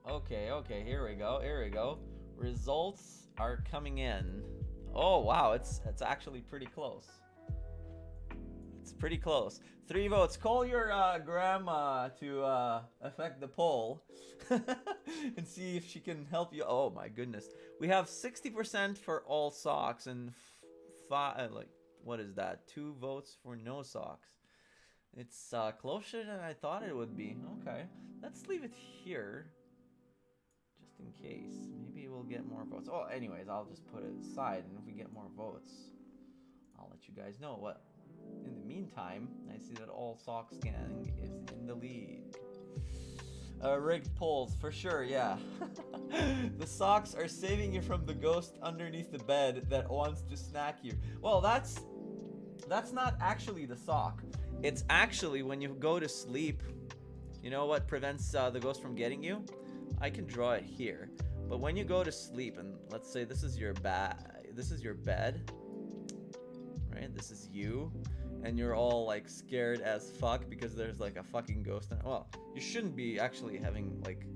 Okay, here we go. Results are coming in. Oh wow, it's actually pretty close. It's pretty close. 3 votes. Call your grandma to affect the poll and see if she can help you. Oh my goodness, we have 60% for all socks and like what is that? 2 votes for no socks. It's closer than I thought it would be. Okay, let's leave it here. Just in case. Maybe we'll get more votes. Oh, anyways, I'll just put it aside, and if we get more votes, I'll let you guys know. What? In the meantime, I see that all socks gang is in the lead. Rigged polls, for sure, yeah. The socks are saving you from the ghost underneath the bed that wants to snack you. Well, that's not actually the sock. It's actually when you go to sleep. You know what prevents the ghost from getting you? I can draw it here. But when you go to sleep, and let's say this is your bed, right? This is you, and you're all like scared as fuck because there's like a fucking ghost. Well, you shouldn't be actually having like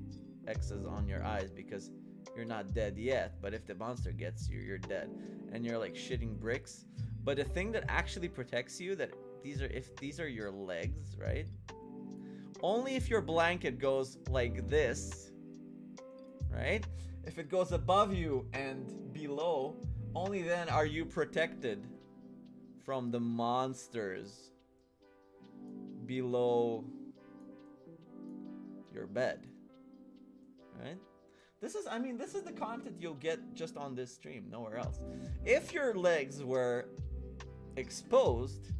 X's on your eyes because you're not dead yet. But if the monster gets you, you're dead, and you're like shitting bricks. But the thing that actually protects you, that if these are your legs, right? Only if your blanket goes like this, right? If it goes above you and below, Only then are you protected from the monsters below your bed. Right? This is, I mean, this is the content you'll get just on this stream, nowhere else. If your legs were exposed,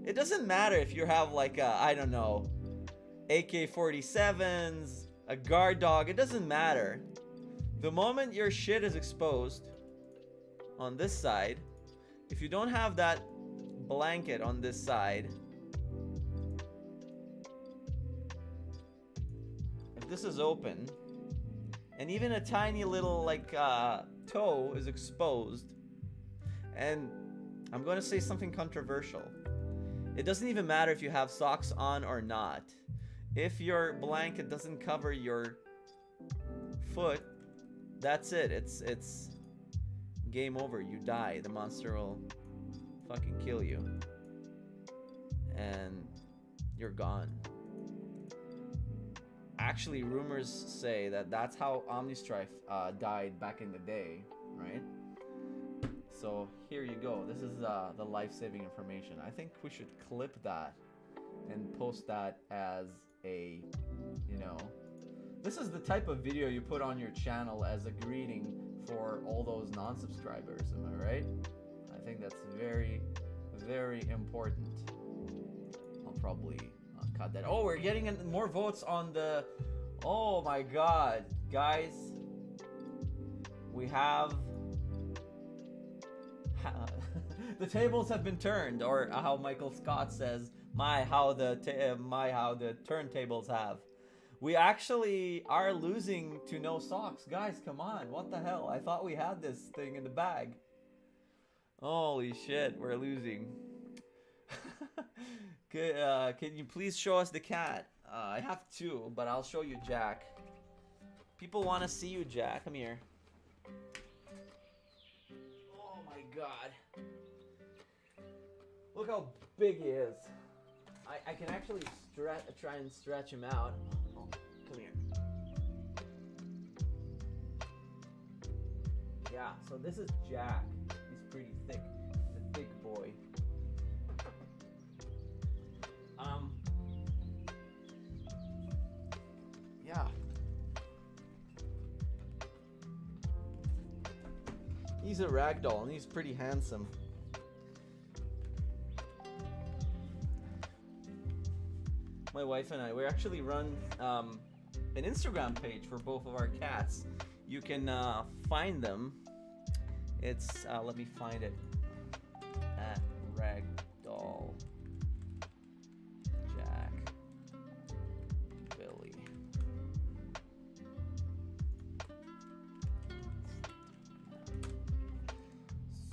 it doesn't matter if you have like a, I don't know, AK-47s, a guard dog, it doesn't matter. The moment your shit is exposed on this side, if you don't have that blanket on this side, if this is open, and even a tiny little like toe is exposed, and I'm going to say something controversial. It doesn't even matter if you have socks on or not. If your blanket doesn't cover your foot, that's it. It's game over. You die. The monster will fucking kill you. And you're gone. Actually, rumors say that that's how Omnistrife died back in the day, right? So here you go. This is the life-saving information. I think we should clip that and post that as a, you know, this is the type of video you put on your channel as a greeting for all those non-subscribers. Am I right? I think that's very, very important. I'll probably cut that. Oh, we're getting more votes on the. Oh my God, guys, we have. The tables have been turned, or how Michael Scott says, how the turntables have. We actually are losing to no socks, guys. Come on, what the hell? I thought we had this thing in the bag. Holy shit, we're losing. Can you please show us the cat? I have two, but I'll show you Jack. People want to see you, Jack. Come here. Oh my God. Look how big he is. I can actually try and stretch him out. Oh, come here. Yeah, so this is Jack. He's pretty thick. He's a thick boy. Yeah. He's a ragdoll and he's pretty handsome. My wife and I, we actually run an Instagram page for both of our cats. You can find them. It's, let me find it, at Ragdoll Jack Billy.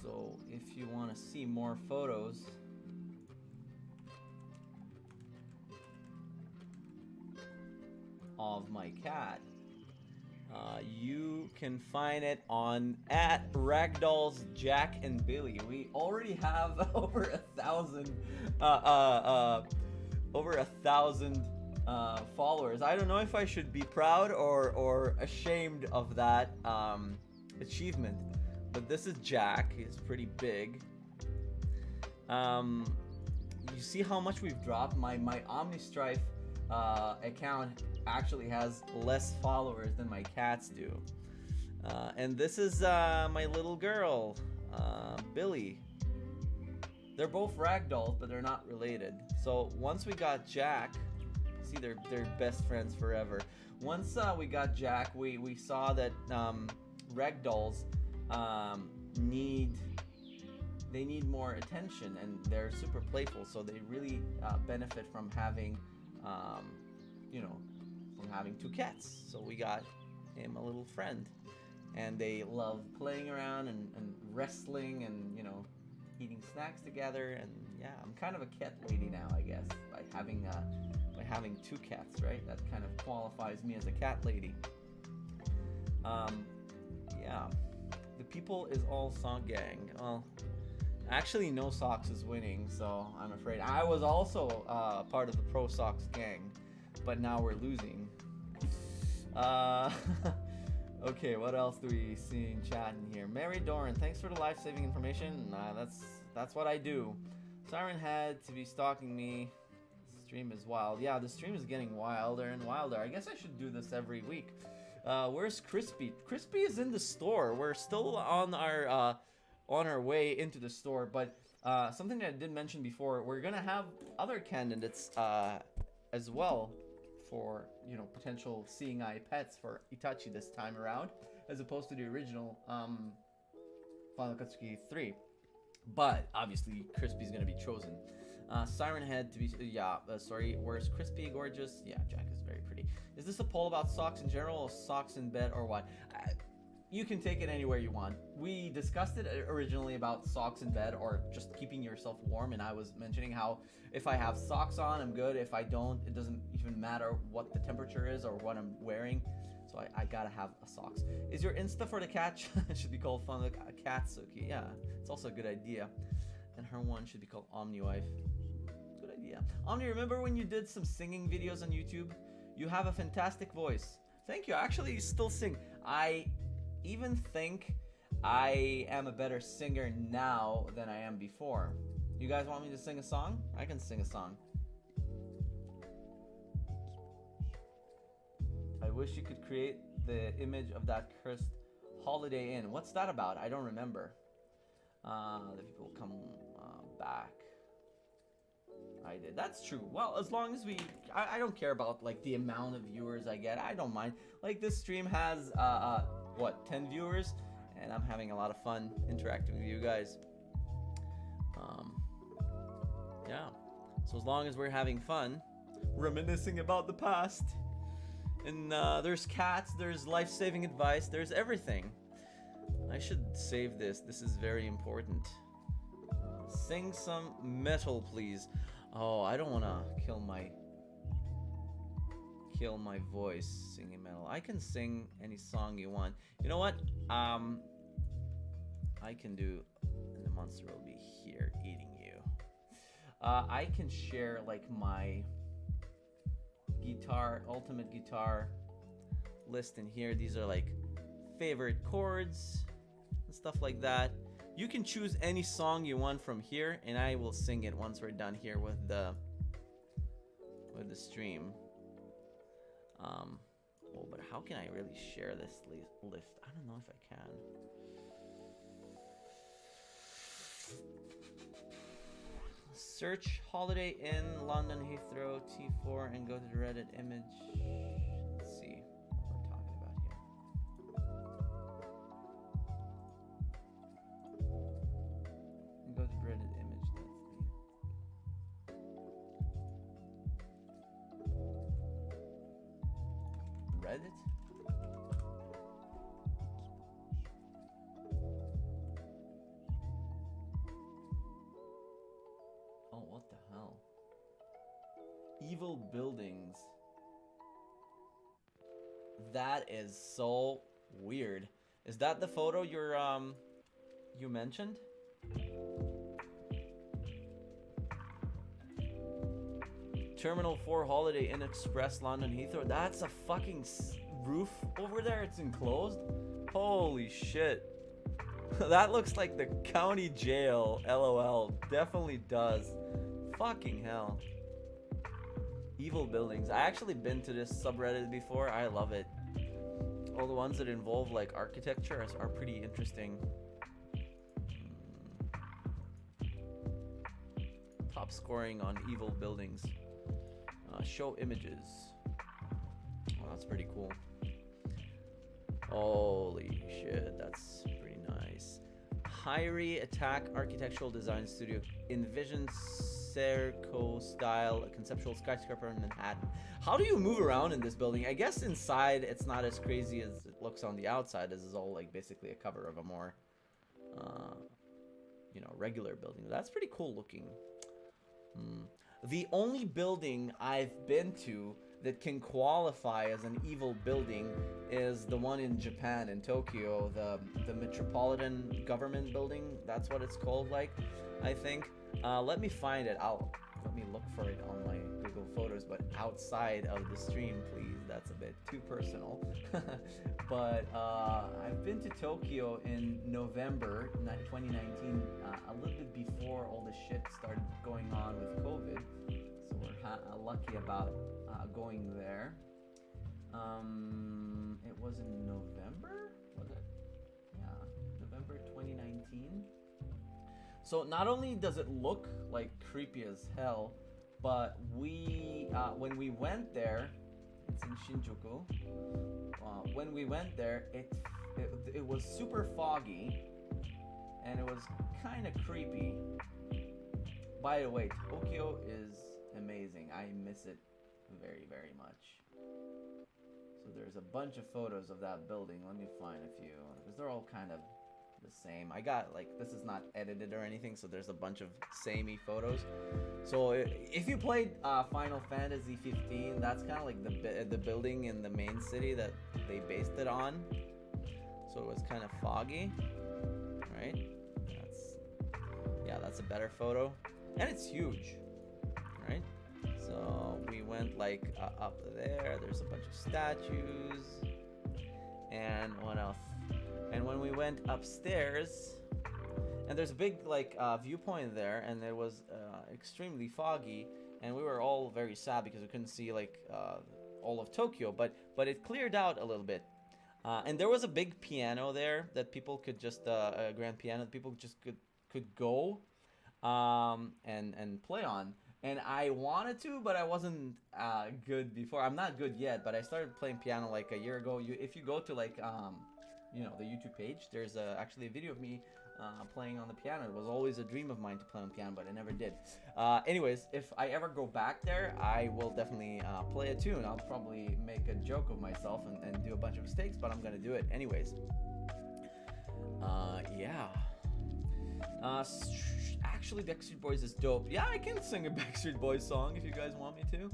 So if you want to see more photos, of my cat, you can find it on at Ragdolls Jack and Billy. We already have over 1,000 followers. I don't know if I should be proud or ashamed of that achievement, but this is Jack. He's pretty big. You see how much we've dropped? My Omnistrife account actually has less followers than my cats do. And this is my little girl, Billy. They're both ragdolls, but they're not related. So once we got Jack, see, they're best friends forever. Once we got Jack, we saw that ragdolls need more attention, and they're super playful, so they really benefit from having from having two cats. So we got him a little friend, and they love playing around and wrestling and eating snacks together. And yeah, I'm kind of a cat lady now, I guess, by having two cats, right? That kind of qualifies me as a cat lady. Yeah, the people is all sock gang. Well, actually, No Socks is winning, so I'm afraid. I was also part of the Pro Socks gang, but now we're losing. Okay, what else do we see in chat in here? Mary Doran, thanks for the life-saving information. Nah, that's what I do. Siren had to be stalking me. Stream is wild. Yeah, the stream is getting wilder and wilder. I guess I should do this every week. Where's Crispy? Crispy is in the store. We're still on our way into the store, but something that I did mention before, we're gonna have other candidates as well for, you know, potential seeing eye pets for Itachi this time around, as opposed to the original Final Katsuki 3. But obviously, Crispy's gonna be chosen. Siren Head to be, sorry, where's Crispy Gorgeous? Yeah, Jack is very pretty. Is this a poll about socks in general, or socks in bed, or what? You can take it anywhere you want. We discussed it originally about socks in bed or just keeping yourself warm, and I was mentioning how if I have socks on, I'm good. If I don't, it doesn't even matter what the temperature is or what I'm wearing. So I gotta have socks. Is your Insta for the cat? It should be called Fun the Katsuki. Yeah, it's also a good idea. And her one should be called OmniWife. Good idea. Omni, remember when you did some singing videos on YouTube? You have a fantastic voice. Thank you. Actually, you still sing. I even think I am a better singer now than I am before. You guys want me to sing a song? I can sing a song. I wish you could create the image of that cursed Holiday Inn. What's that about? I don't remember. The people come back. I did. That's true. Well, as long as I don't care about like the amount of viewers I get. I don't mind. Like this stream has what, 10 viewers, and I'm having a lot of fun interacting with you guys. Yeah. So as long as we're having fun, reminiscing about the past, and there's cats, there's life-saving advice, there's everything. I should save this. This is very important. Sing some metal, please. Oh, I don't want to kill my voice singing metal. I can sing any song you want. You know what? I can do, and the monster will be here eating you. I can share like my ultimate guitar list in here. These are like favorite chords and stuff like that. You can choose any song you want from here, and I will sing it once we're done here with the stream. Oh, but how can I really share this list? I don't know if I can. Search Holiday Inn London Heathrow T4 and go to the Reddit image. Let's see what we're talking about here. And go to the Reddit image. That's the Reddit. Oh, what the hell? Evil buildings. That is so weird. Is that the photo you mentioned? Terminal 4 Holiday Inn Express London Heathrow. That's a fucking roof over there. It's enclosed. Holy shit. That looks like the county jail. LOL. Definitely does. Fucking hell. Evil buildings. I actually been to this subreddit before. I love it. All the ones that involve like architecture are pretty interesting. Top scoring on evil buildings. Show images. Oh, that's pretty cool. Holy shit, that's pretty nice. Hyrie Attack Architectural Design Studio envisions Serco style conceptual skyscraper in Manhattan. How do you move around in this building? I guess inside it's not as crazy as it looks on the outside. This is all like basically a cover of a more you know, regular building. That's pretty cool looking. The only building I've been to that can qualify as an evil building is the one in Japan, in Tokyo, the Metropolitan Government Building. That's what it's called, like, I think. Let me find it. Let me look for it on my Google Photos, but outside of the stream, please. That's a bit too personal. But I've been to Tokyo in November 2019, a little bit before all the shit started going on with COVID. So we're lucky about going there. It was in November? Was it? Yeah, November 2019. So not only does it look like creepy as hell, but when we went there, it's in Shinjuku. When we went there, it was super foggy, and it was kind of creepy. By the way, Tokyo is amazing. I miss it very, very much. So there's a bunch of photos of that building. Let me find a few, because they're all kind of the same. I got, like, this is not edited or anything, so there's a bunch of samey photos. So if you played Final Fantasy 15, that's kind of like the building in the main city that they based it on. So it was kind of foggy, right? That's a better photo, and it's huge, right? So we went like up there. There's a bunch of statues, and what else? And when we went upstairs, and there's a big like viewpoint there, and it was extremely foggy, and we were all very sad because we couldn't see like all of Tokyo, but it cleared out a little bit, and there was a big piano there that people could just a grand piano that people just could go and play on. And I wanted to, but I wasn't good before. I'm not good yet, but I started playing piano like a year ago. If you go to like the YouTube page, there's actually a video of me playing on the piano. It was always a dream of mine to play on piano, but I never did. Anyways, if I ever go back there, I will definitely play a tune. I'll probably make a joke of myself and do a bunch of mistakes, but I'm gonna do it anyways. Yeah. Actually, Backstreet Boys is dope. Yeah, I can sing a Backstreet Boys song if you guys want me to.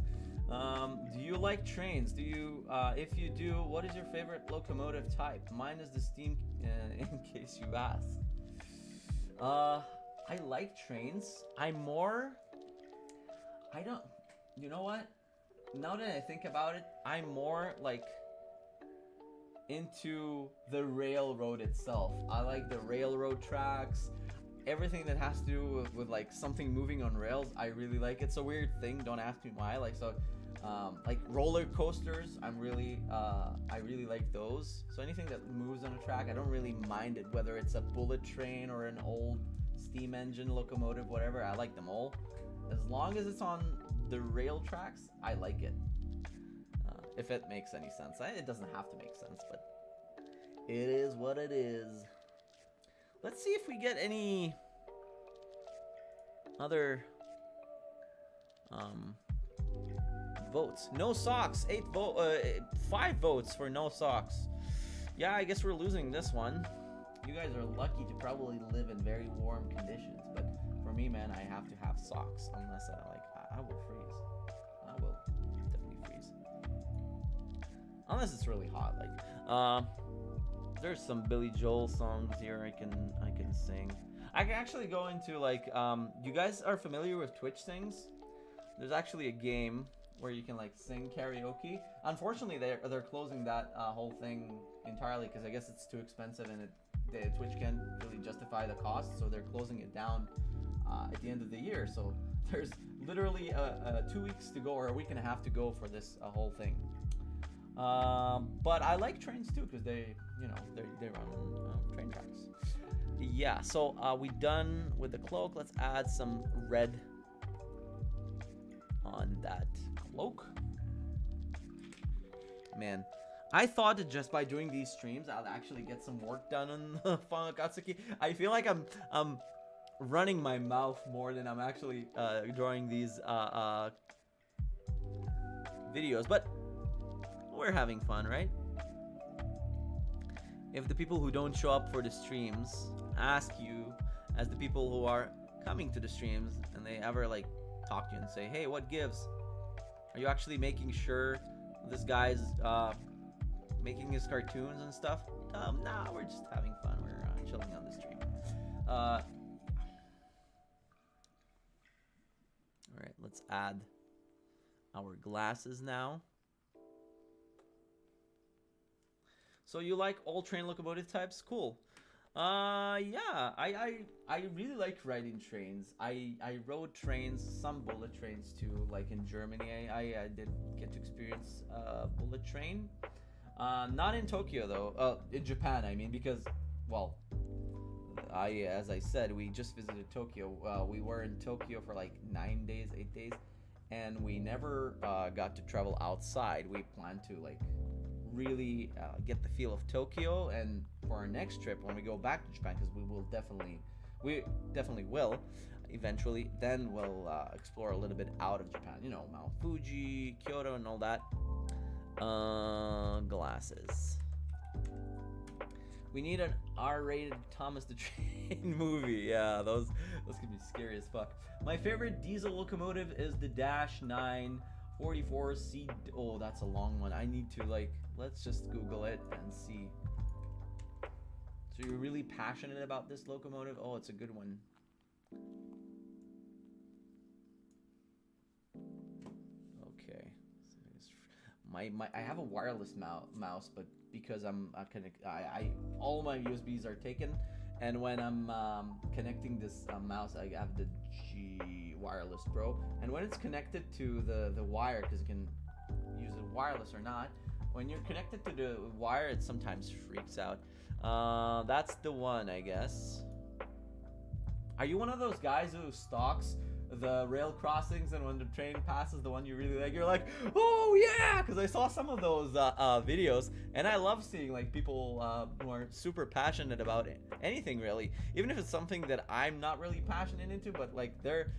Do you like trains? Do you, if you do, what is your favorite locomotive type? Mine is the steam, in case you ask. I like trains. You know what? Now that I think about it, I'm more like into the railroad itself. I like the railroad tracks. Everything that has to do with like something moving on rails, I really like. It's a weird thing, don't ask me why. Like like roller coasters, I really like those. So anything that moves on a track, I don't really mind it, whether it's a bullet train or an old steam engine locomotive, whatever. I like them all. As long as it's on the rail tracks, I like it. If it makes any sense. It doesn't have to make sense, but it is what it is. Let's see if we get any other votes. No socks. 5 votes for no socks. Yeah, I guess we're losing this one. You guys are lucky to probably live in very warm conditions, but for me, man, I have to have socks unless I will freeze. I will definitely freeze. Unless it's really hot. There's some Billy Joel songs here I can sing. I can actually go into like you guys are familiar with Twitch Sings? There's actually a game where you can like sing karaoke. Unfortunately, they're closing that whole thing entirely because I guess it's too expensive and Twitch can't really justify the cost, so they're closing it down at the end of the year. So there's literally 2 weeks to go, or a week and a half to go for this whole thing. But I like trains too because they run train tracks. Yeah, so we done with the cloak. Let's add some red on that cloak. Man, I thought that just by doing these streams, I'll actually get some work done on the Final Katsuki. I feel like I'm running my mouth more than I'm actually drawing these videos, but we're having fun, right? If the people who don't show up for the streams ask you, as the people who are coming to the streams, and they ever like talk to you and say, hey, what gives? Are you actually making sure this guy's making his cartoons and stuff? Nah, we're just having fun. We're chilling on the stream. Alright, Let's add our glasses now. So you like all train locomotive types? Cool. Yeah, I really like riding trains. I rode trains, some bullet trains too. Like in Germany, I did get to experience a bullet train. Not in Tokyo though. In Japan, I mean, because, well, as I said, we just visited Tokyo. We were in Tokyo for like 9 days, 8 days, and we never got to travel outside. We planned to like really get the feel of Tokyo, and for our next trip when we go back to Japan, because we definitely will eventually, then we'll explore a little bit out of Japan, you know, Mount Fuji, Kyoto, and all that. Glasses. We need an R-rated Thomas the Train movie. Yeah, those could be scary as fuck. My favorite diesel locomotive is the Dash 944C. Oh, that's a long one. I need to, like, let's just Google it and see. So you're really passionate about this locomotive? Oh, it's a good one. Okay. I have a wireless mouse, but because all my USBs are taken, and when I'm connecting this mouse, I have the G Wireless Pro, and when it's connected to the wire, because you can use it wireless or not, when you're connected to the wire, it sometimes freaks out. That's the one, I guess. Are you one of those guys who stalks the rail crossings, and when the train passes the one you really like, you're like, oh yeah, because I saw some of those videos, and I love seeing like people who are super passionate about anything really, even if it's something that I'm not really passionate into, but like their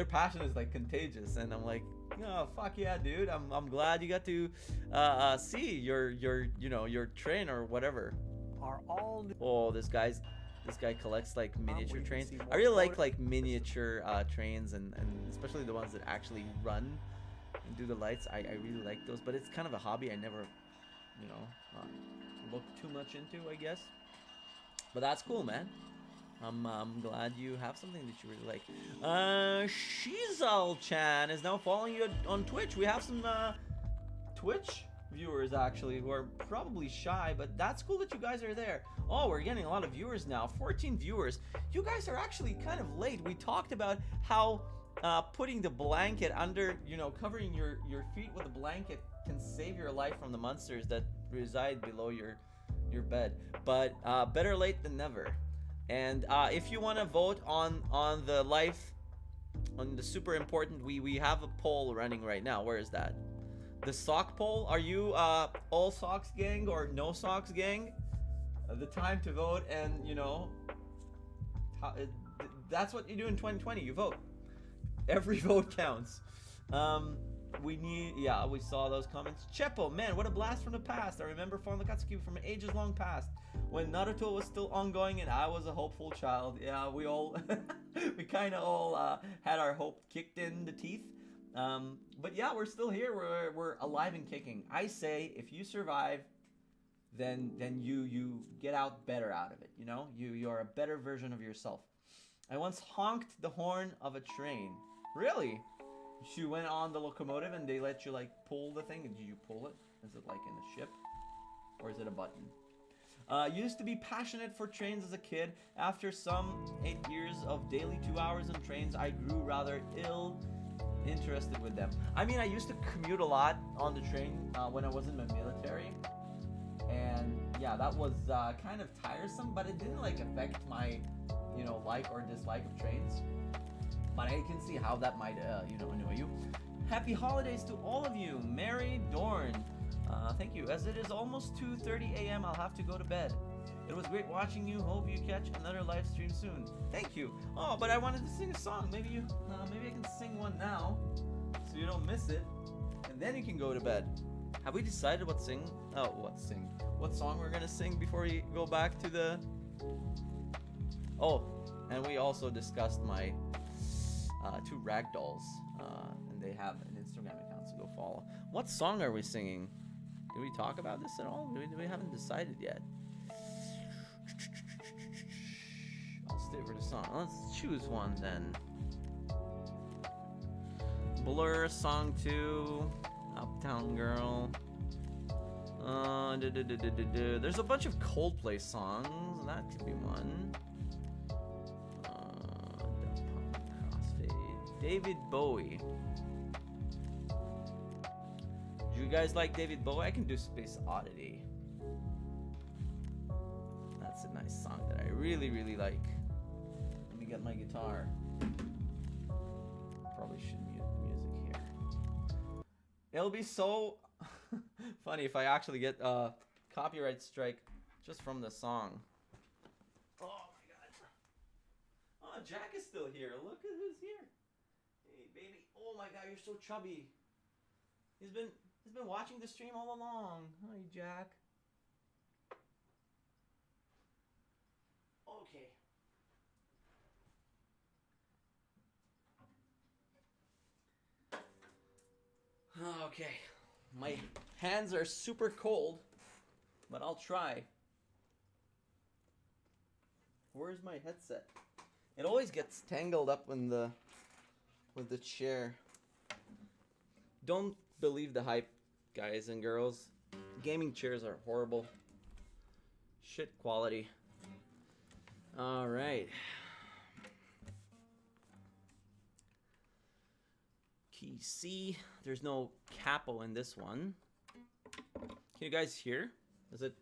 passion is like contagious, and I'm like, oh fuck yeah, dude, I'm glad you got to see your train or whatever. Oh, this guy collects like miniature trains. I really like miniature trains, and especially the ones that actually run and do the lights. I really like those, but it's kind of a hobby I never, looked too much into, I guess. But that's cool, man. I'm glad you have something that you really like. Shizal-chan is now following you on Twitch. We have some Twitch viewers actually who are probably shy, but that's cool that you guys are there. Oh, we're getting a lot of viewers now. 14 viewers. You guys are actually kind of late. We talked about how putting the blanket under, covering your feet with a blanket can save your life from the monsters that reside below your bed. But better late than never. And if you want to vote on the super important, we have a poll running right now. Where is that? The sock poll. Are you all socks gang or no socks gang? The time to vote, and that's what you do in 2020. You vote. Every vote counts. We saw those comments. Chepo, man, what a blast from the past. I remember following the Katsuki from ages long past, when Naruto was still ongoing and I was a hopeful child. Yeah, we all, we kind of all had our hope kicked in the teeth. But yeah, we're still here. We're alive and kicking. I say, if you survive, then you get out better out of it. You're a better version of yourself. I once honked the horn of a train. Really? You went on the locomotive and they let you like pull the thing. Did you pull it? Is it like in a ship, or is it a button? Used to be passionate for trains as a kid. After some 8 years of daily 2 hours in trains, I grew rather interested with them. I mean, I used to commute a lot on the train when I was in my military, and yeah, that was kind of tiresome, but it didn't like affect my like or dislike of trains. But I can see how that might annoy you. Happy holidays to all of you. Mary Dorn, thank you. As it is almost 2:30 a.m., I'll have to go to bed. It was great watching you. Hope you catch another live stream soon. Thank you. Oh, but I wanted to sing a song. Maybe I can sing one now, so you don't miss it, and then you can go to bed. Have we decided what song we're gonna sing before we go back to the? Oh, and we also discussed my 2 ragdolls, and they have an Instagram account, so go follow. What song are we singing? Did we talk about this at all? We haven't decided yet. I'll stay for the song. Let's choose one then. Blur Song 2, Uptown Girl. There's a bunch of Coldplay songs. That could be one. Crossfade. David Bowie. Do you guys like David Bowie? I can do Space Oddity. That's a nice song that I really, really like. Let me get my guitar. Probably should mute the music here. It'll be so funny if I actually get a copyright strike just from the song. Oh my god. Oh, Jack is still here. Look at who's here. Hey, baby. Oh my god, you're so chubby. He's been watching the stream all along. Hi, Jack. Okay. Okay. My hands are super cold, but I'll try. Where's my headset? It always gets tangled up with the chair. Don't believe the hype, guys and girls. Gaming chairs are horrible. Shit quality. All right. Key C. There's no capo in this one. Can you guys hear? Is it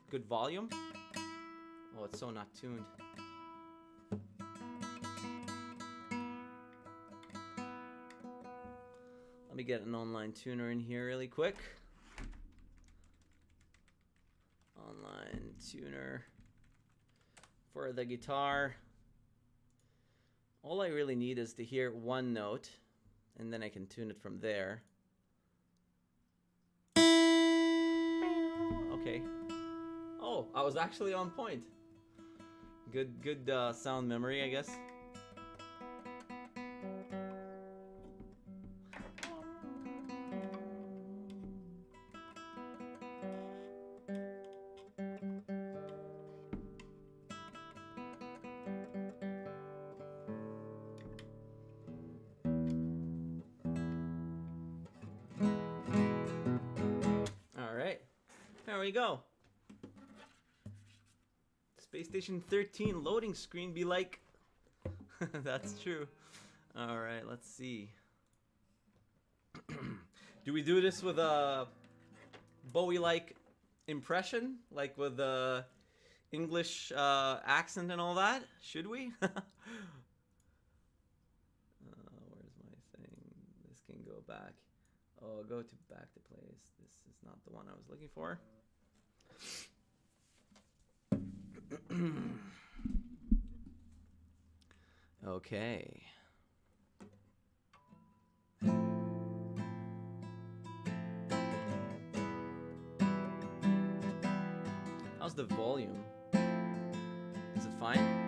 good volume? Oh, it's so not tuned. Let me get an online tuner in here really quick. Online tuner for the guitar. All I really need is to hear one note, and then I can tune it from there. Okay. Oh, I was actually on point. Good sound memory, I guess. There we go. Space Station 13 loading screen be like. That's true. All right, let's see. Do we do this with a Bowie-like impression, like with the English accent and all that? Should we? Where's my thing? This can go back. Oh, go to back to place. This is not the one I was looking for. Okay. How's the volume? Is it fine?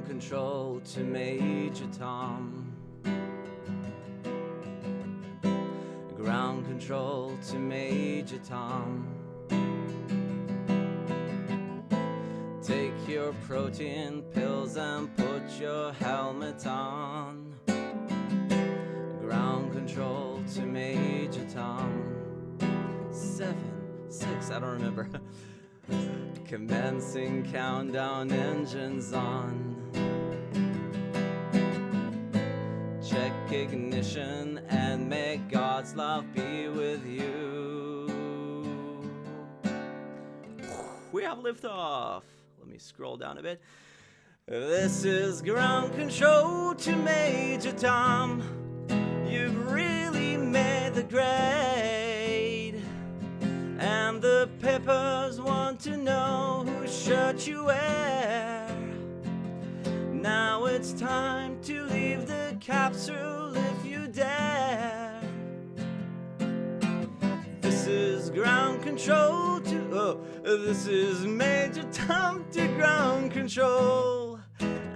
Control to Major Tom. Ground control to Major Tom. Take your protein pills and put your helmet on. Ground control to Major Tom. 7, 6, I don't remember. Commencing countdown, engines on. Check ignition and may God's love be with you. We have liftoff. Let me scroll down a bit. This is ground control to Major Tom. You've really made the grade. And the papers want to know whose shirt you wear. Now it's time to leave the capsule if you dare. This is ground control to, this is Major Tom to ground control.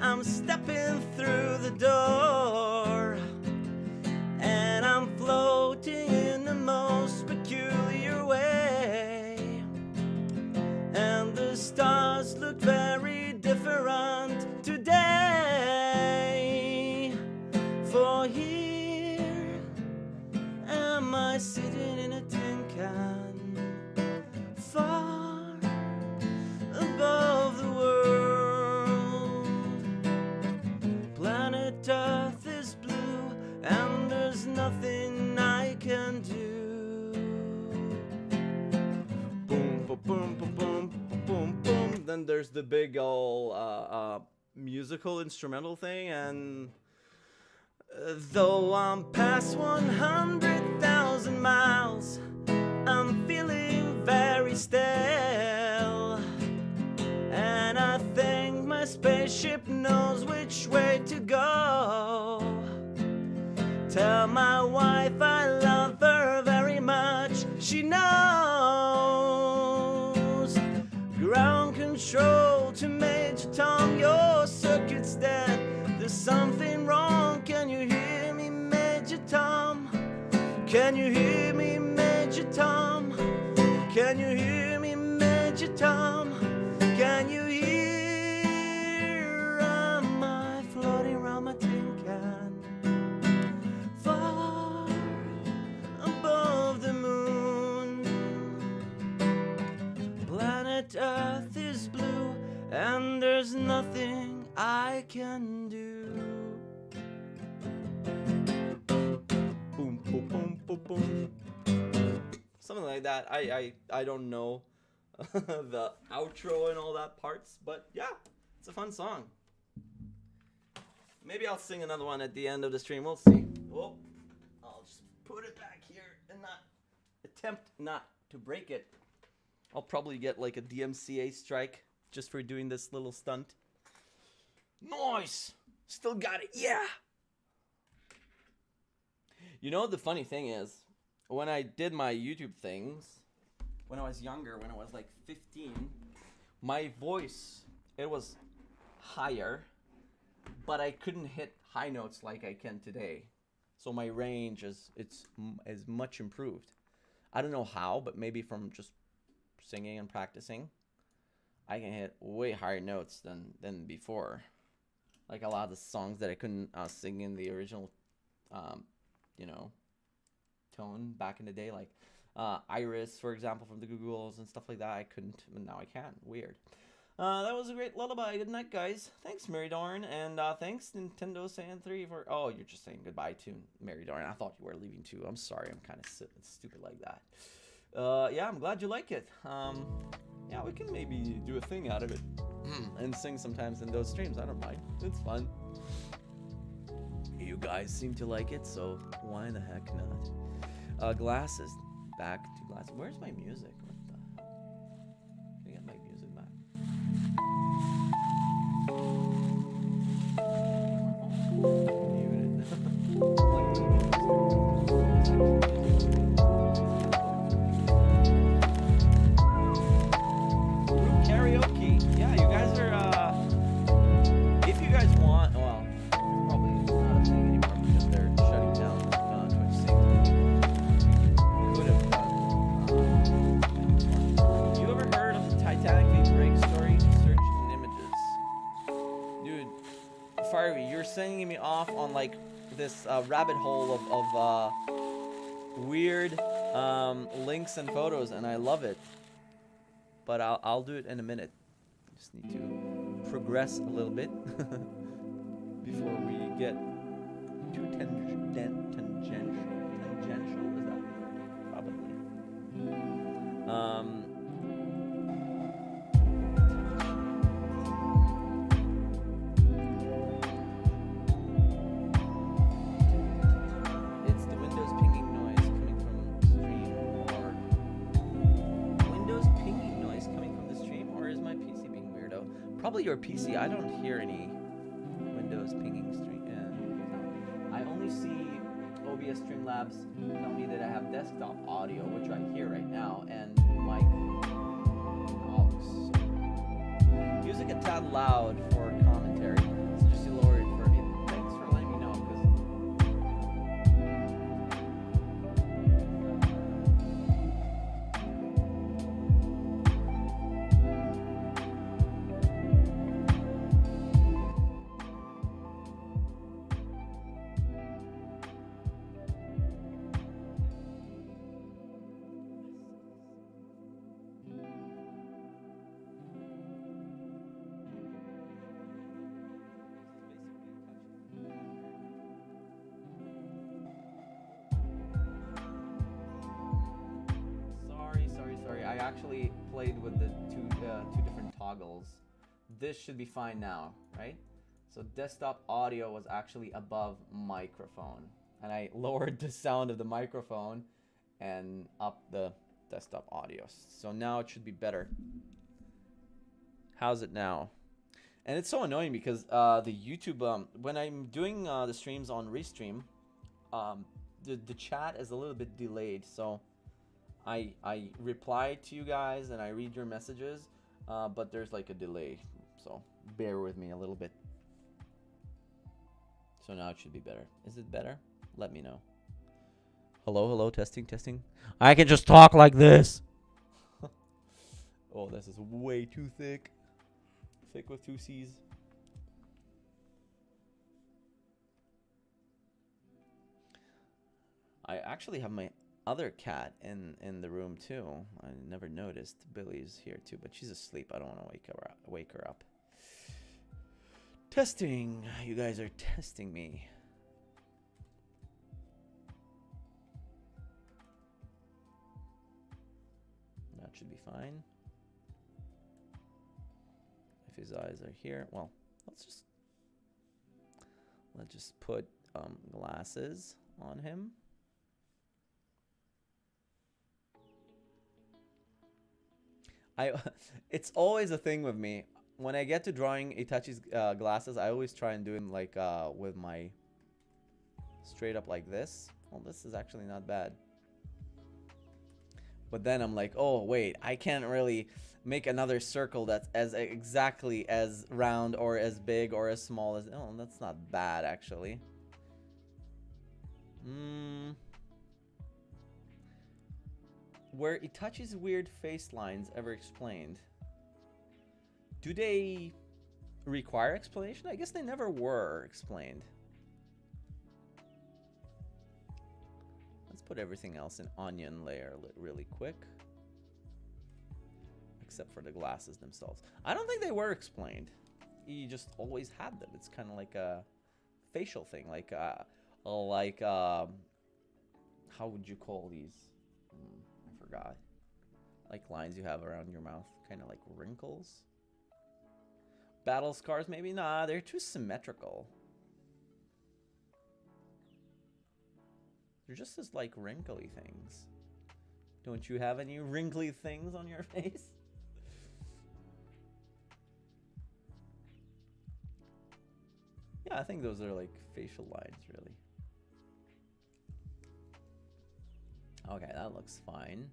I'm stepping through through the door, and I'm floating in the most peculiar way, and the stars look very different today, for here am I sitting in a tin can, far above the world. Planet Earth is blue, and there's nothing I can do. Boom, boom, boom, boom, boom, boom, boom. Then there's the big old musical instrumental thing, and though I'm past 100,000 miles, I'm feeling very stale, and I think my spaceship knows which way to go. Tell my wife I love her very much, she knows. Ground control to Major Tom, your circuit's dead. There's something wrong, can you hear me, Major Tom? Can you hear me, Major Tom? Can you hear me, Major Tom? Can you hear? Am I floating around my tin can, far above the moon? Planet Earth is blue, and there's nothing I can do. Boom, boom, boom, boom, boom. Something like that. I don't know the outro and all that parts, but yeah, it's a fun song. Maybe I'll sing another one at the end of the stream. We'll see. Well, I'll just put it back here and not attempt not to break it. I'll probably get like a DMCA strike just for doing this little stunt. Nice! Still got it, yeah! You know, the funny thing is, when I did my YouTube things, when I was younger, when I was like 15, my voice, it was higher, but I couldn't hit high notes like I can today. So my range is much improved. I don't know how, but maybe from just singing and practicing, I can hit way higher notes than before. Like a lot of the songs that I couldn't sing in the original, you know, tone back in the day, like Iris, for example, from the Googles and stuff like that. I couldn't, but now I can. Weird. That was a great lullaby. Good night, guys. Thanks, Mary Dorn, and thanks, Nintendo Saiyan 3 for... Oh, you're just saying goodbye to Mary Dorn. I thought you were leaving too. I'm sorry. I'm kind of stupid like that. Yeah, I'm glad you like it. Yeah, we can maybe do a thing out of it and sing sometimes in those streams. I don't mind. It's fun. You guys seem to like it, so why the heck not? Glasses. Back to glasses. Where's my music? What the hell? Can I get my music back? Muted. Karaoke. Yeah, you guys are, if you guys want, well, it's probably not a thing anymore because they're shutting down Twitch Sync. Could have done. You ever heard of the Titanic v Break story? Search in images. Dude, Fiery, you're sending me off on like this rabbit hole of weird links and photos, and I love it. But I'll do it in a minute. Just need to progress a little bit before we get too tangential. Tangential, is that the word? Probably. It's the Windows pinging noise coming from stream, or Windows pinging noise coming from the stream, or is my PC being weirdo? Probably your PC. I don't hear any Windows pinging stream. I only see OBS Streamlabs tell me that I have desktop audio, which I hear right now, and mic. Oh, music a tad loud for commentary. So just lower it for a bit. actually played with the two different toggles. This should be fine now, right? So desktop audio was actually above microphone, and I lowered the sound of the microphone and up the desktop audio. So now it should be better. How's it now? And it's so annoying because the YouTube, when I'm doing the streams on Restream, the chat is a little bit delayed. So I reply to you guys and I read your messages, but there's like a delay. So bear with me a little bit. So now it should be better. Is it better? Let me know. Hello, testing. I can just talk like this. Oh, this is way too thick. Thick with 2 C's. I actually have my other cat in the room too. I never noticed. Billy's here too, but she's asleep. I don't want to wake her up. Testing. You guys are testing me. That should be fine. If his eyes are here, well, let's just put glasses on him. It's always a thing with me. When I get to drawing Itachi's glasses, I always try and do him like with my straight up like this. Well, this is actually not bad. But then I'm like, oh wait, I can't really make another circle that's as exactly as round or as big or as small as. Oh, that's not bad actually. Were Itachi's weird face lines ever explained? Do they require explanation? I guess they never were explained. Let's put everything else in onion layer really quick. Except for the glasses themselves. I don't think they were explained. You just always had them. It's kind of like a facial thing. Like how would you call these? I forgot. Like lines you have around your mouth. Kind of like wrinkles. Battle scars, maybe? Nah, they're too symmetrical. They're just as like wrinkly things. Don't you have any wrinkly things on your face? Yeah, I think those are like facial lines, really. Okay, that looks fine.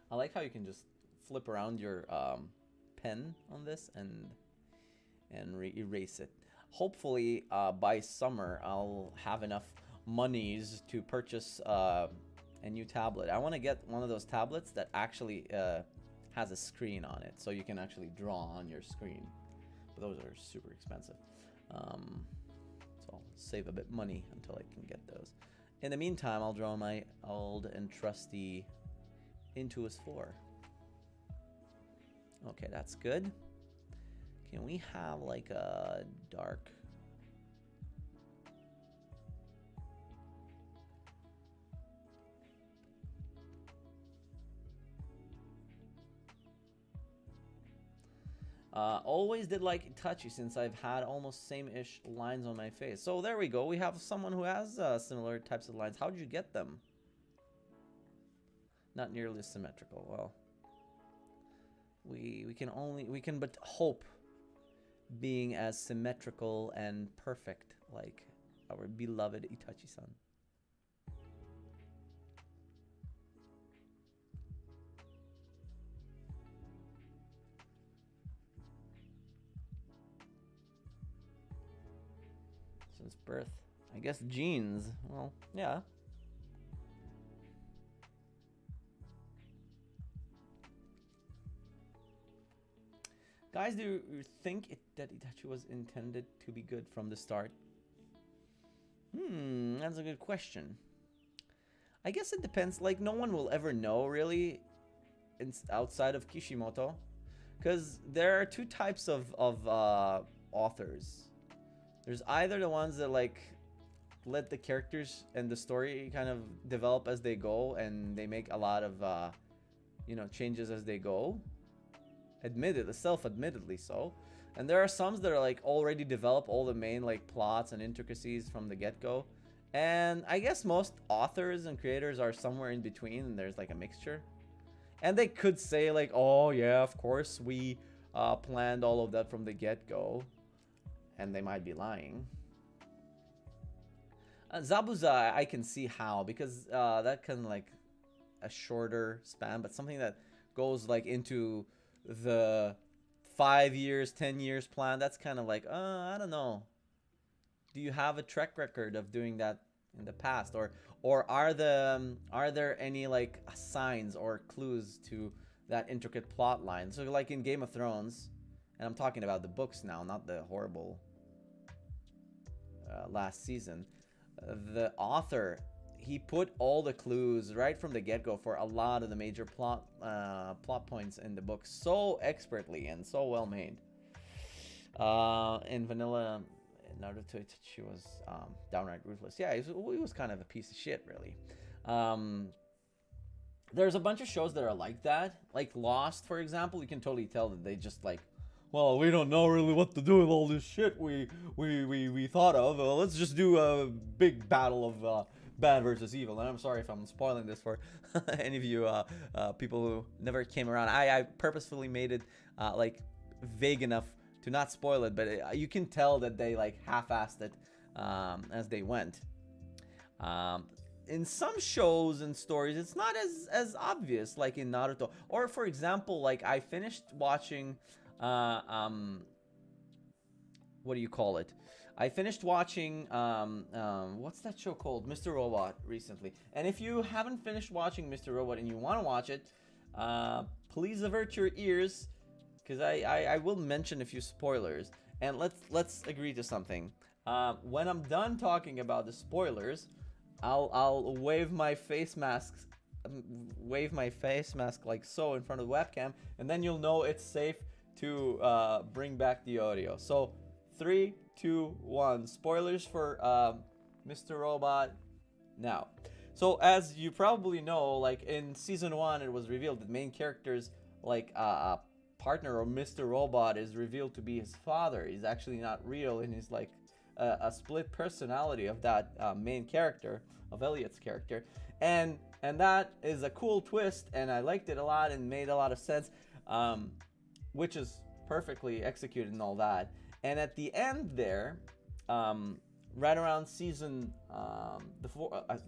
I like how you can just flip around your pen on this and erase it. Hopefully by summer I'll have enough monies to purchase a new tablet. I want to get one of those tablets that actually has a screen on it, so you can actually draw on your screen. But those are super expensive. So I'll save a bit money until I can get those. In the meantime, I'll draw my old and trusty Intuos 4. Okay, that's good. Can we have like a dark? Always did like Itachi since I've had almost same-ish lines on my face. So there we go. We have someone who has similar types of lines. How did you get them? Not nearly symmetrical. Well, we can but hope being as symmetrical and perfect like our beloved Itachi-san. Since birth, I guess genes. Well, yeah. Guys, do you think that Itachi was intended to be good from the start? That's a good question. I guess it depends. Like, no one will ever know, really, outside of Kishimoto. Because there are two types of authors. There's either the ones that, like, let the characters and the story kind of develop as they go, and they make a lot of changes as they go. Self-admittedly so. And there are some that are like already develop all the main like plots and intricacies from the get-go. And I guess most authors and creators are somewhere in between, and there's like a mixture. And they could say like, oh yeah, of course we planned all of that from the get-go. And they might be lying. Zabuza, I can see how, because that can like a shorter span, but something that goes like into the 5 years, 10 years plan, that's kind of like, I don't know. Do you have a track record of doing that in the past, or are there any like signs or clues to that intricate plot line? So like in Game of Thrones, and I'm talking about the books now, not the horrible last season. The author, he put all the clues right from the get-go for a lot of the major plot points in the book so expertly and so well made. In vanilla, Naruto Itachi was downright ruthless. Yeah, he was kind of a piece of shit, really. There's a bunch of shows that are like that, like Lost, for example. You can totally tell that they just like, well, we don't know really what to do with all this shit we thought of. Let's just do a big battle of bad versus evil. And I'm sorry if I'm spoiling this for any of you people who never came around. I purposefully made it like vague enough to not spoil it, but you can tell that they like half-assed it as they went. In some shows and stories, it's not as obvious, like in Naruto. Or for example, like I finished watching what do you call it? I finished watching what's that show called? Mr. Robot recently. And if you haven't finished watching Mr. Robot and you want to watch it, please avert your ears, because I will mention a few spoilers. And let's agree to something. When I'm done talking about the spoilers, I'll wave my face mask like so in front of the webcam, and then you'll know it's safe to bring back the audio. So 3, 2, 1. Spoilers for Mr. Robot now. So as you probably know, like in season 1, it was revealed that main character's like partner, or Mr. Robot, is revealed to be his father. He's actually not real, and he's like a split personality of that main character, of Elliot's character, and that is a cool twist, and I liked it a lot and made a lot of sense, which is perfectly executed and all that. And at the end there, right around season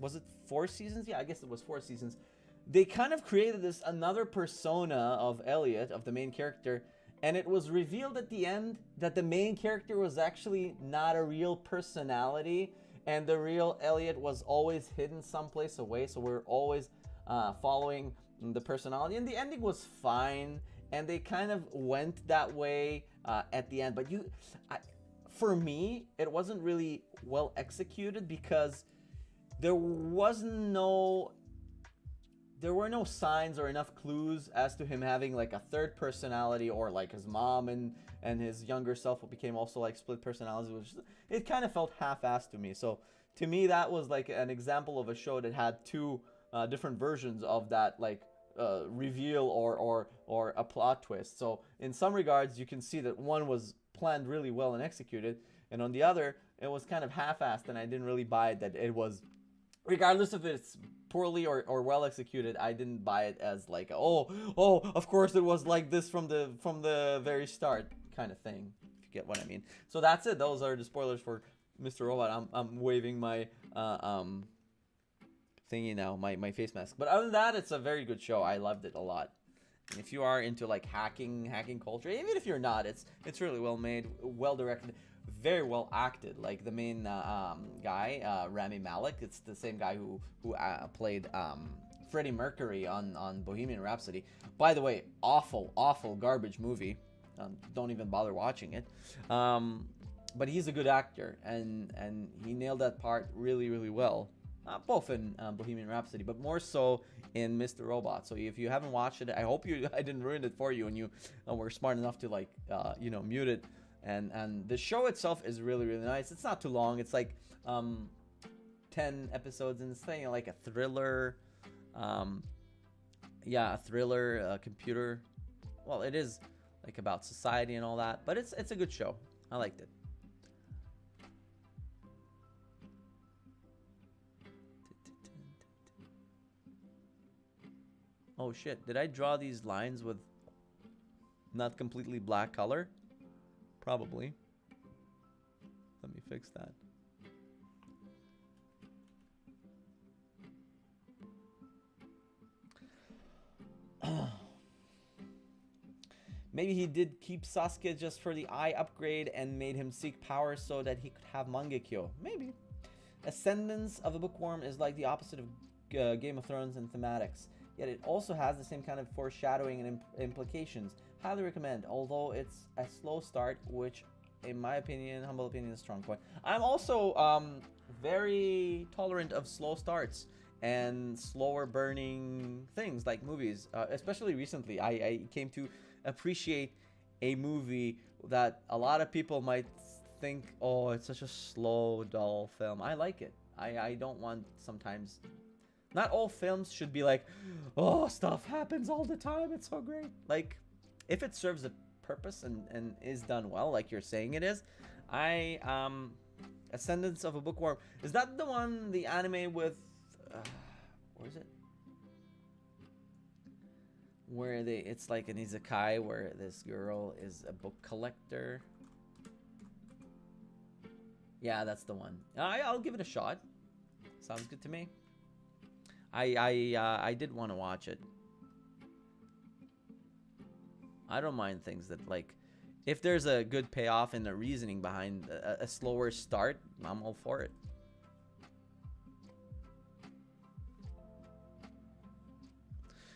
was it 4 seasons? Yeah, I guess it was 4 seasons. They kind of created this another persona of Elliot, of the main character. And it was revealed at the end that the main character was actually not a real personality, and the real Elliot was always hidden someplace away. So we're always following the personality, and the ending was fine. And they kind of went that way at the end. But for me, it wasn't really well executed, because there were no signs or enough clues as to him having like a third personality, or like his mom and his younger self became also like split personalities, which it kind of felt half-assed to me. So to me, that was like an example of a show that had 2 different versions of that like reveal or a plot twist. So in some regards, you can see that one was planned really well and executed, and on the other, it was kind of half-assed, and I didn't really buy it that it was, regardless if it's poorly or well executed, I didn't buy it as like, oh, of course it was like this from the very start kind of thing, if you get what I mean. So that's it. Those are the spoilers for Mr. Robot. I'm waving my thingy now, my face mask. But other than that, it's a very good show. I loved it a lot. And if you are into like hacking culture, even if you're not, it's really well made, well directed, very well acted. Like the main guy, Rami Malek, it's the same guy who played Freddie Mercury on Bohemian Rhapsody. By the way, awful garbage movie. Don't even bother watching it. But he's a good actor, and he nailed that part really well. Both in Bohemian Rhapsody, but more so in Mr. Robot. So if you haven't watched it, I hope I didn't ruin it for you, and you were smart enough to like mute it. And the show itself is really nice. It's not too long. It's like 10 episodes in this thing, like a thriller. Yeah, a thriller, computer. Well, it is like about society and all that, but it's a good show. I liked it. Oh shit, did I draw these lines with not completely black color? Probably. Let me fix that. Maybe he did keep Sasuke just for the eye upgrade and made him seek power so that he could have Mangekyo. Maybe. Ascendance of a Bookworm is like the opposite of Game of Thrones in thematics. Yet it also has the same kind of foreshadowing and implications. Highly recommend, although it's a slow start, which, in my opinion, humble opinion, is a strong point. I'm also very tolerant of slow starts and slower burning things like movies. Especially recently, I came to appreciate a movie that a lot of people might think, oh, it's such a slow, dull film. I like it. I don't want sometimes... Not all films should be like, oh, stuff happens all the time, it's so great. Like, if it serves a purpose and is done well, like you're saying it is, Ascendance of a Bookworm, is that the one, the anime with, where is it? Where it's like an isekai where this girl is a book collector. Yeah, that's the one. I'll give it a shot. Sounds good to me. I did want to watch it. I don't mind things that, like, if there's a good payoff and a reasoning behind a slower start, I'm all for it.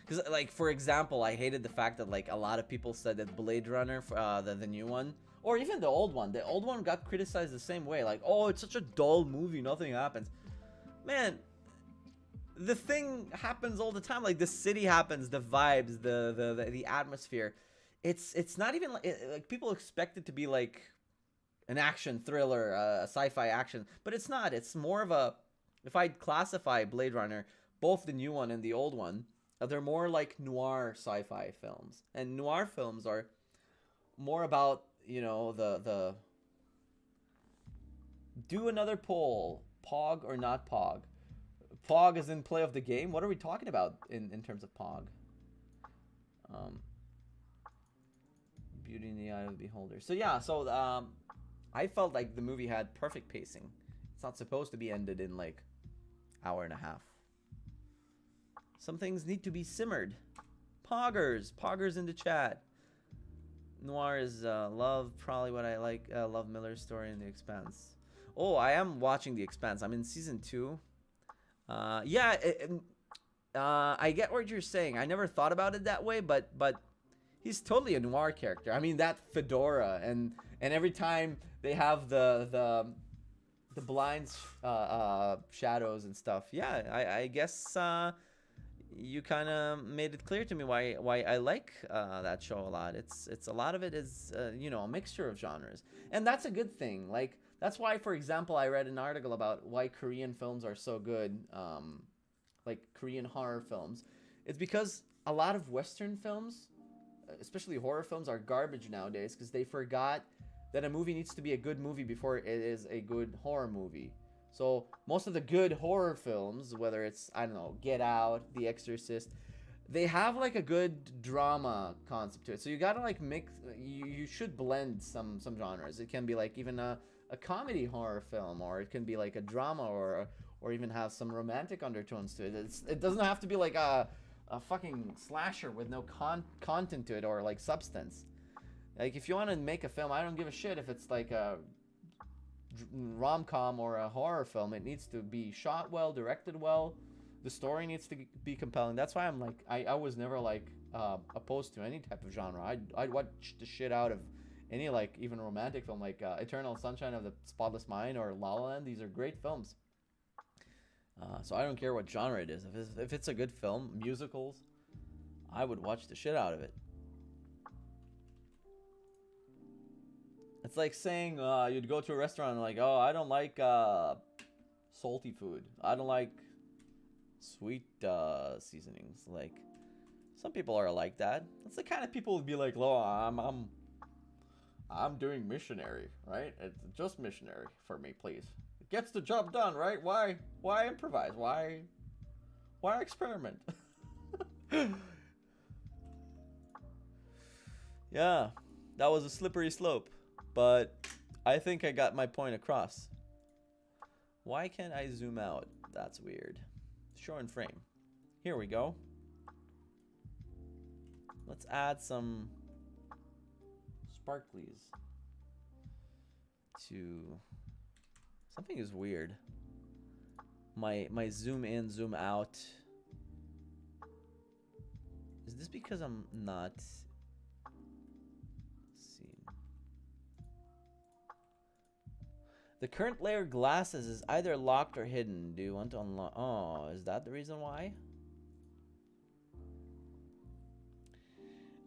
Because, like, for example, I hated the fact that, like, a lot of people said that Blade Runner, the new one, or even the old one got criticized the same way. Like, oh, it's such a dull movie, nothing happens. Man, the thing happens all the time. Like, the city happens, the vibes, the atmosphere. It's not even like people expect it to be like an action thriller, a sci-fi action, but it's not. It's more of a, if I'd classify Blade Runner, both the new one and the old one, they're more like noir sci-fi films. And noir films are more about, you know, the do another poll, Pog or not Pog. Pog is in play of the game. What are we talking about in terms of Pog? Beauty in the eye of the beholder. So yeah, so I felt like the movie had perfect pacing. It's not supposed to be ended in like hour and a half. Some things need to be simmered. Poggers in the chat. Noir is love, probably what I like. Love Miller's story in The Expanse. Oh, I am watching The Expanse. I'm in season 2. Yeah, I get what you're saying. I never thought about it that way, but he's totally a noir character. I mean, that fedora and every time they have the blinds, shadows and stuff. Yeah, I guess you kind of made it clear to me why I like that show a lot. It's a lot of it is you know, a mixture of genres, and that's a good thing. Like, that's why, for example, I read an article about why Korean films are so good, like Korean horror films. It's because a lot of Western films, especially horror films, are garbage nowadays because they forgot that a movie needs to be a good movie before it is a good horror movie. So most of the good horror films, whether it's, I don't know, Get Out, The Exorcist, they have like a good drama concept to it. So you gotta like mix, you should blend some genres. It can be like even a comedy horror film, or it can be like a drama, or even have some romantic undertones to it. It doesn't have to be like a fucking slasher with no content to it or like substance. Like, if you want to make a film, I don't give a shit if it's like a rom-com or a horror film. It needs to be shot well, directed well. The story needs to be compelling. That's why I'm like, I was never like opposed to any type of genre. I'd watch the shit out of any like even romantic film, like Eternal Sunshine of the Spotless Mind or La La Land. These are great films. So I don't care what genre it is. If it's a good film, musicals, I would watch the shit out of it. It's like saying you'd go to a restaurant and like, oh, I don't like salty food. I don't like sweet seasonings. Like, some people are like that. That's the kind of people would be like, "Oh, I'm doing missionary, right? It's just missionary for me, please. It gets the job done, right? Why improvise? Why experiment?" Yeah, that was a slippery slope, but I think I got my point across. Why can't I zoom out? That's weird. Show in frame. Here we go. Let's add some sparklies to... Something is weird. My zoom in, zoom out. Is this because I'm not seeing? The current layer glasses is either locked or hidden. Do you want to unlock? Oh, is that the reason why?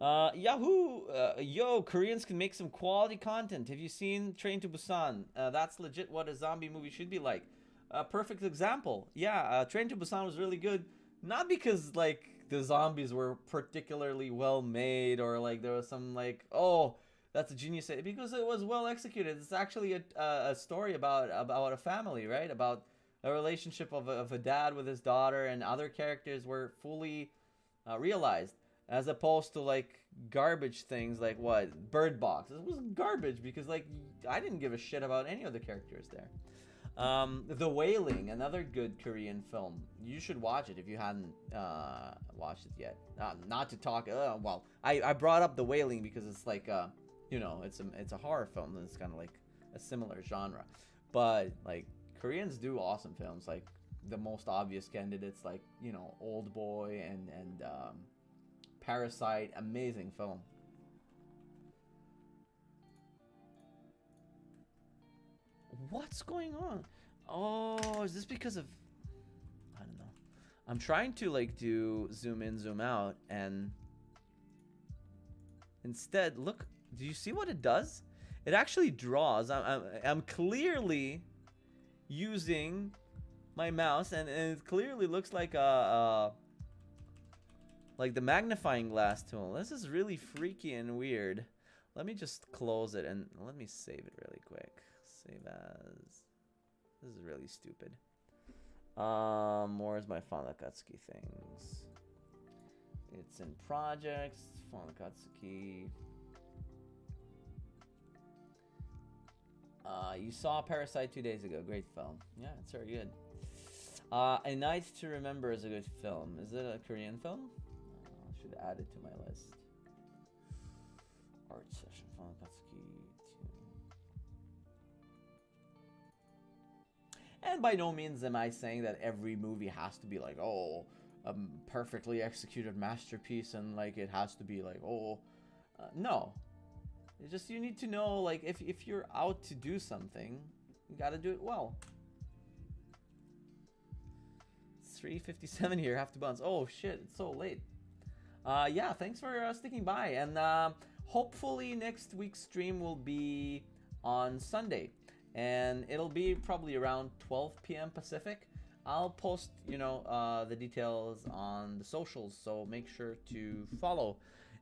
Yahoo! Yo, Koreans can make some quality content. Have you seen Train to Busan? That's legit what a zombie movie should be like. Perfect example. Yeah, Train to Busan was really good. Not because, like, the zombies were particularly well made or, like, there was some, like, oh, that's a genius. Because it was well executed. It's actually a story about a family, right? About a relationship of a dad with his daughter, and other characters were fully realized. As opposed to, like, garbage things like, what, Bird Box. It was garbage because, like, I didn't give a shit about any of the characters there. The Wailing, another good Korean film. You should watch it if you hadn't watched it yet. Not to talk, well, I brought up The Wailing because it's like, you know, it's a horror film, and it's kind of like a similar genre. But, like, Koreans do awesome films. Like, the most obvious candidates, like, you know, Old Boy and Parasite, amazing film. What's going on? Oh, is this because of... I don't know. I'm trying to, like, do zoom in, zoom out, and instead, look, do you see what it does? It actually draws. I'm clearly using my mouse, and it clearly looks like like the magnifying glass tool. This is really freaky and weird. Let me just close it and let me save it really quick. Save as. This is really stupid. Where's my Fanakatsuki things? It's in projects, Fanakatsuki. You saw Parasite 2 days ago. Great film. Yeah, it's very good. A Night to Remember is a good film. Is it a Korean film? I should add it to my list. Art session, Fanakatsuki 2. And by no means am I saying that every movie has to be like, oh, a perfectly executed masterpiece, and like it has to be like, oh, no. It's just you need to know, like, if you're out to do something, you gotta do it well. It's 3:57 here, have to bounce. Oh shit, it's so late. Yeah, thanks for sticking by, and hopefully next week's stream will be on Sunday, and it'll be probably around 12 p.m. Pacific. I'll post, you know, the details on the socials, so make sure to follow.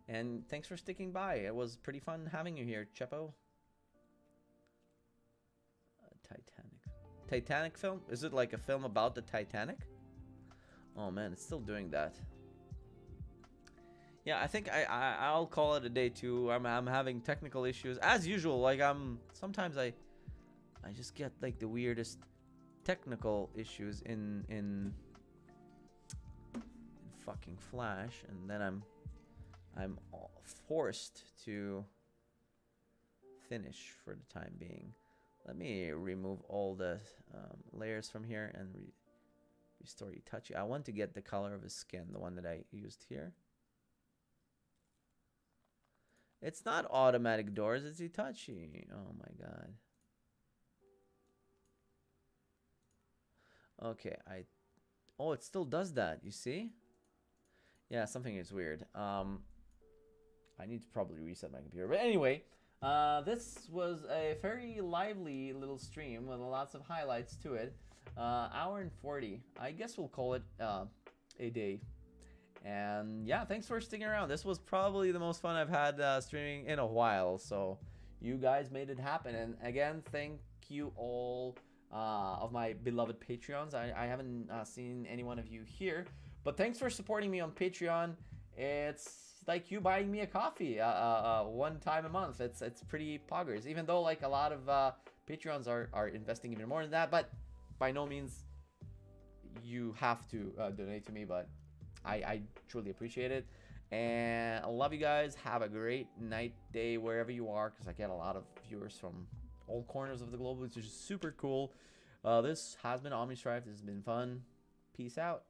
And thanks for sticking by. It was pretty fun having you here, Chepo. Titanic film? Is it like a film about the Titanic? Oh man, it's still doing that. Yeah, I think I'll call it a day too. I'm having technical issues as usual. Like sometimes I just get like the weirdest technical issues in fucking Flash, and then I'm forced to finish for the time being. Let me remove all the layers from here and restore Itachi. I want to get the color of his skin, the one that I used here. It's not automatic doors, it's Itachi. Oh my god. Okay, oh, it still does that, you see? Yeah, something is weird. I need to probably reset my computer. But anyway, This was a very lively little stream with lots of highlights to it. Hour and 40. I guess we'll call it a day. And yeah, thanks for sticking around. This was probably the most fun I've had streaming in a while. So you guys made it happen. And again, thank you all of my beloved Patreons. I haven't seen any one of you here. But thanks for supporting me on Patreon. It's like you buying me a coffee one time a month. It's pretty poggers. Even though like a lot of Patreons are investing even more than that. But by no means you have to donate to me. But I truly appreciate it. And I love you guys. Have a great night, day, wherever you are. Because I get a lot of viewers from all corners of the globe, which is super cool. This has been OmniStrife. This has been fun. Peace out.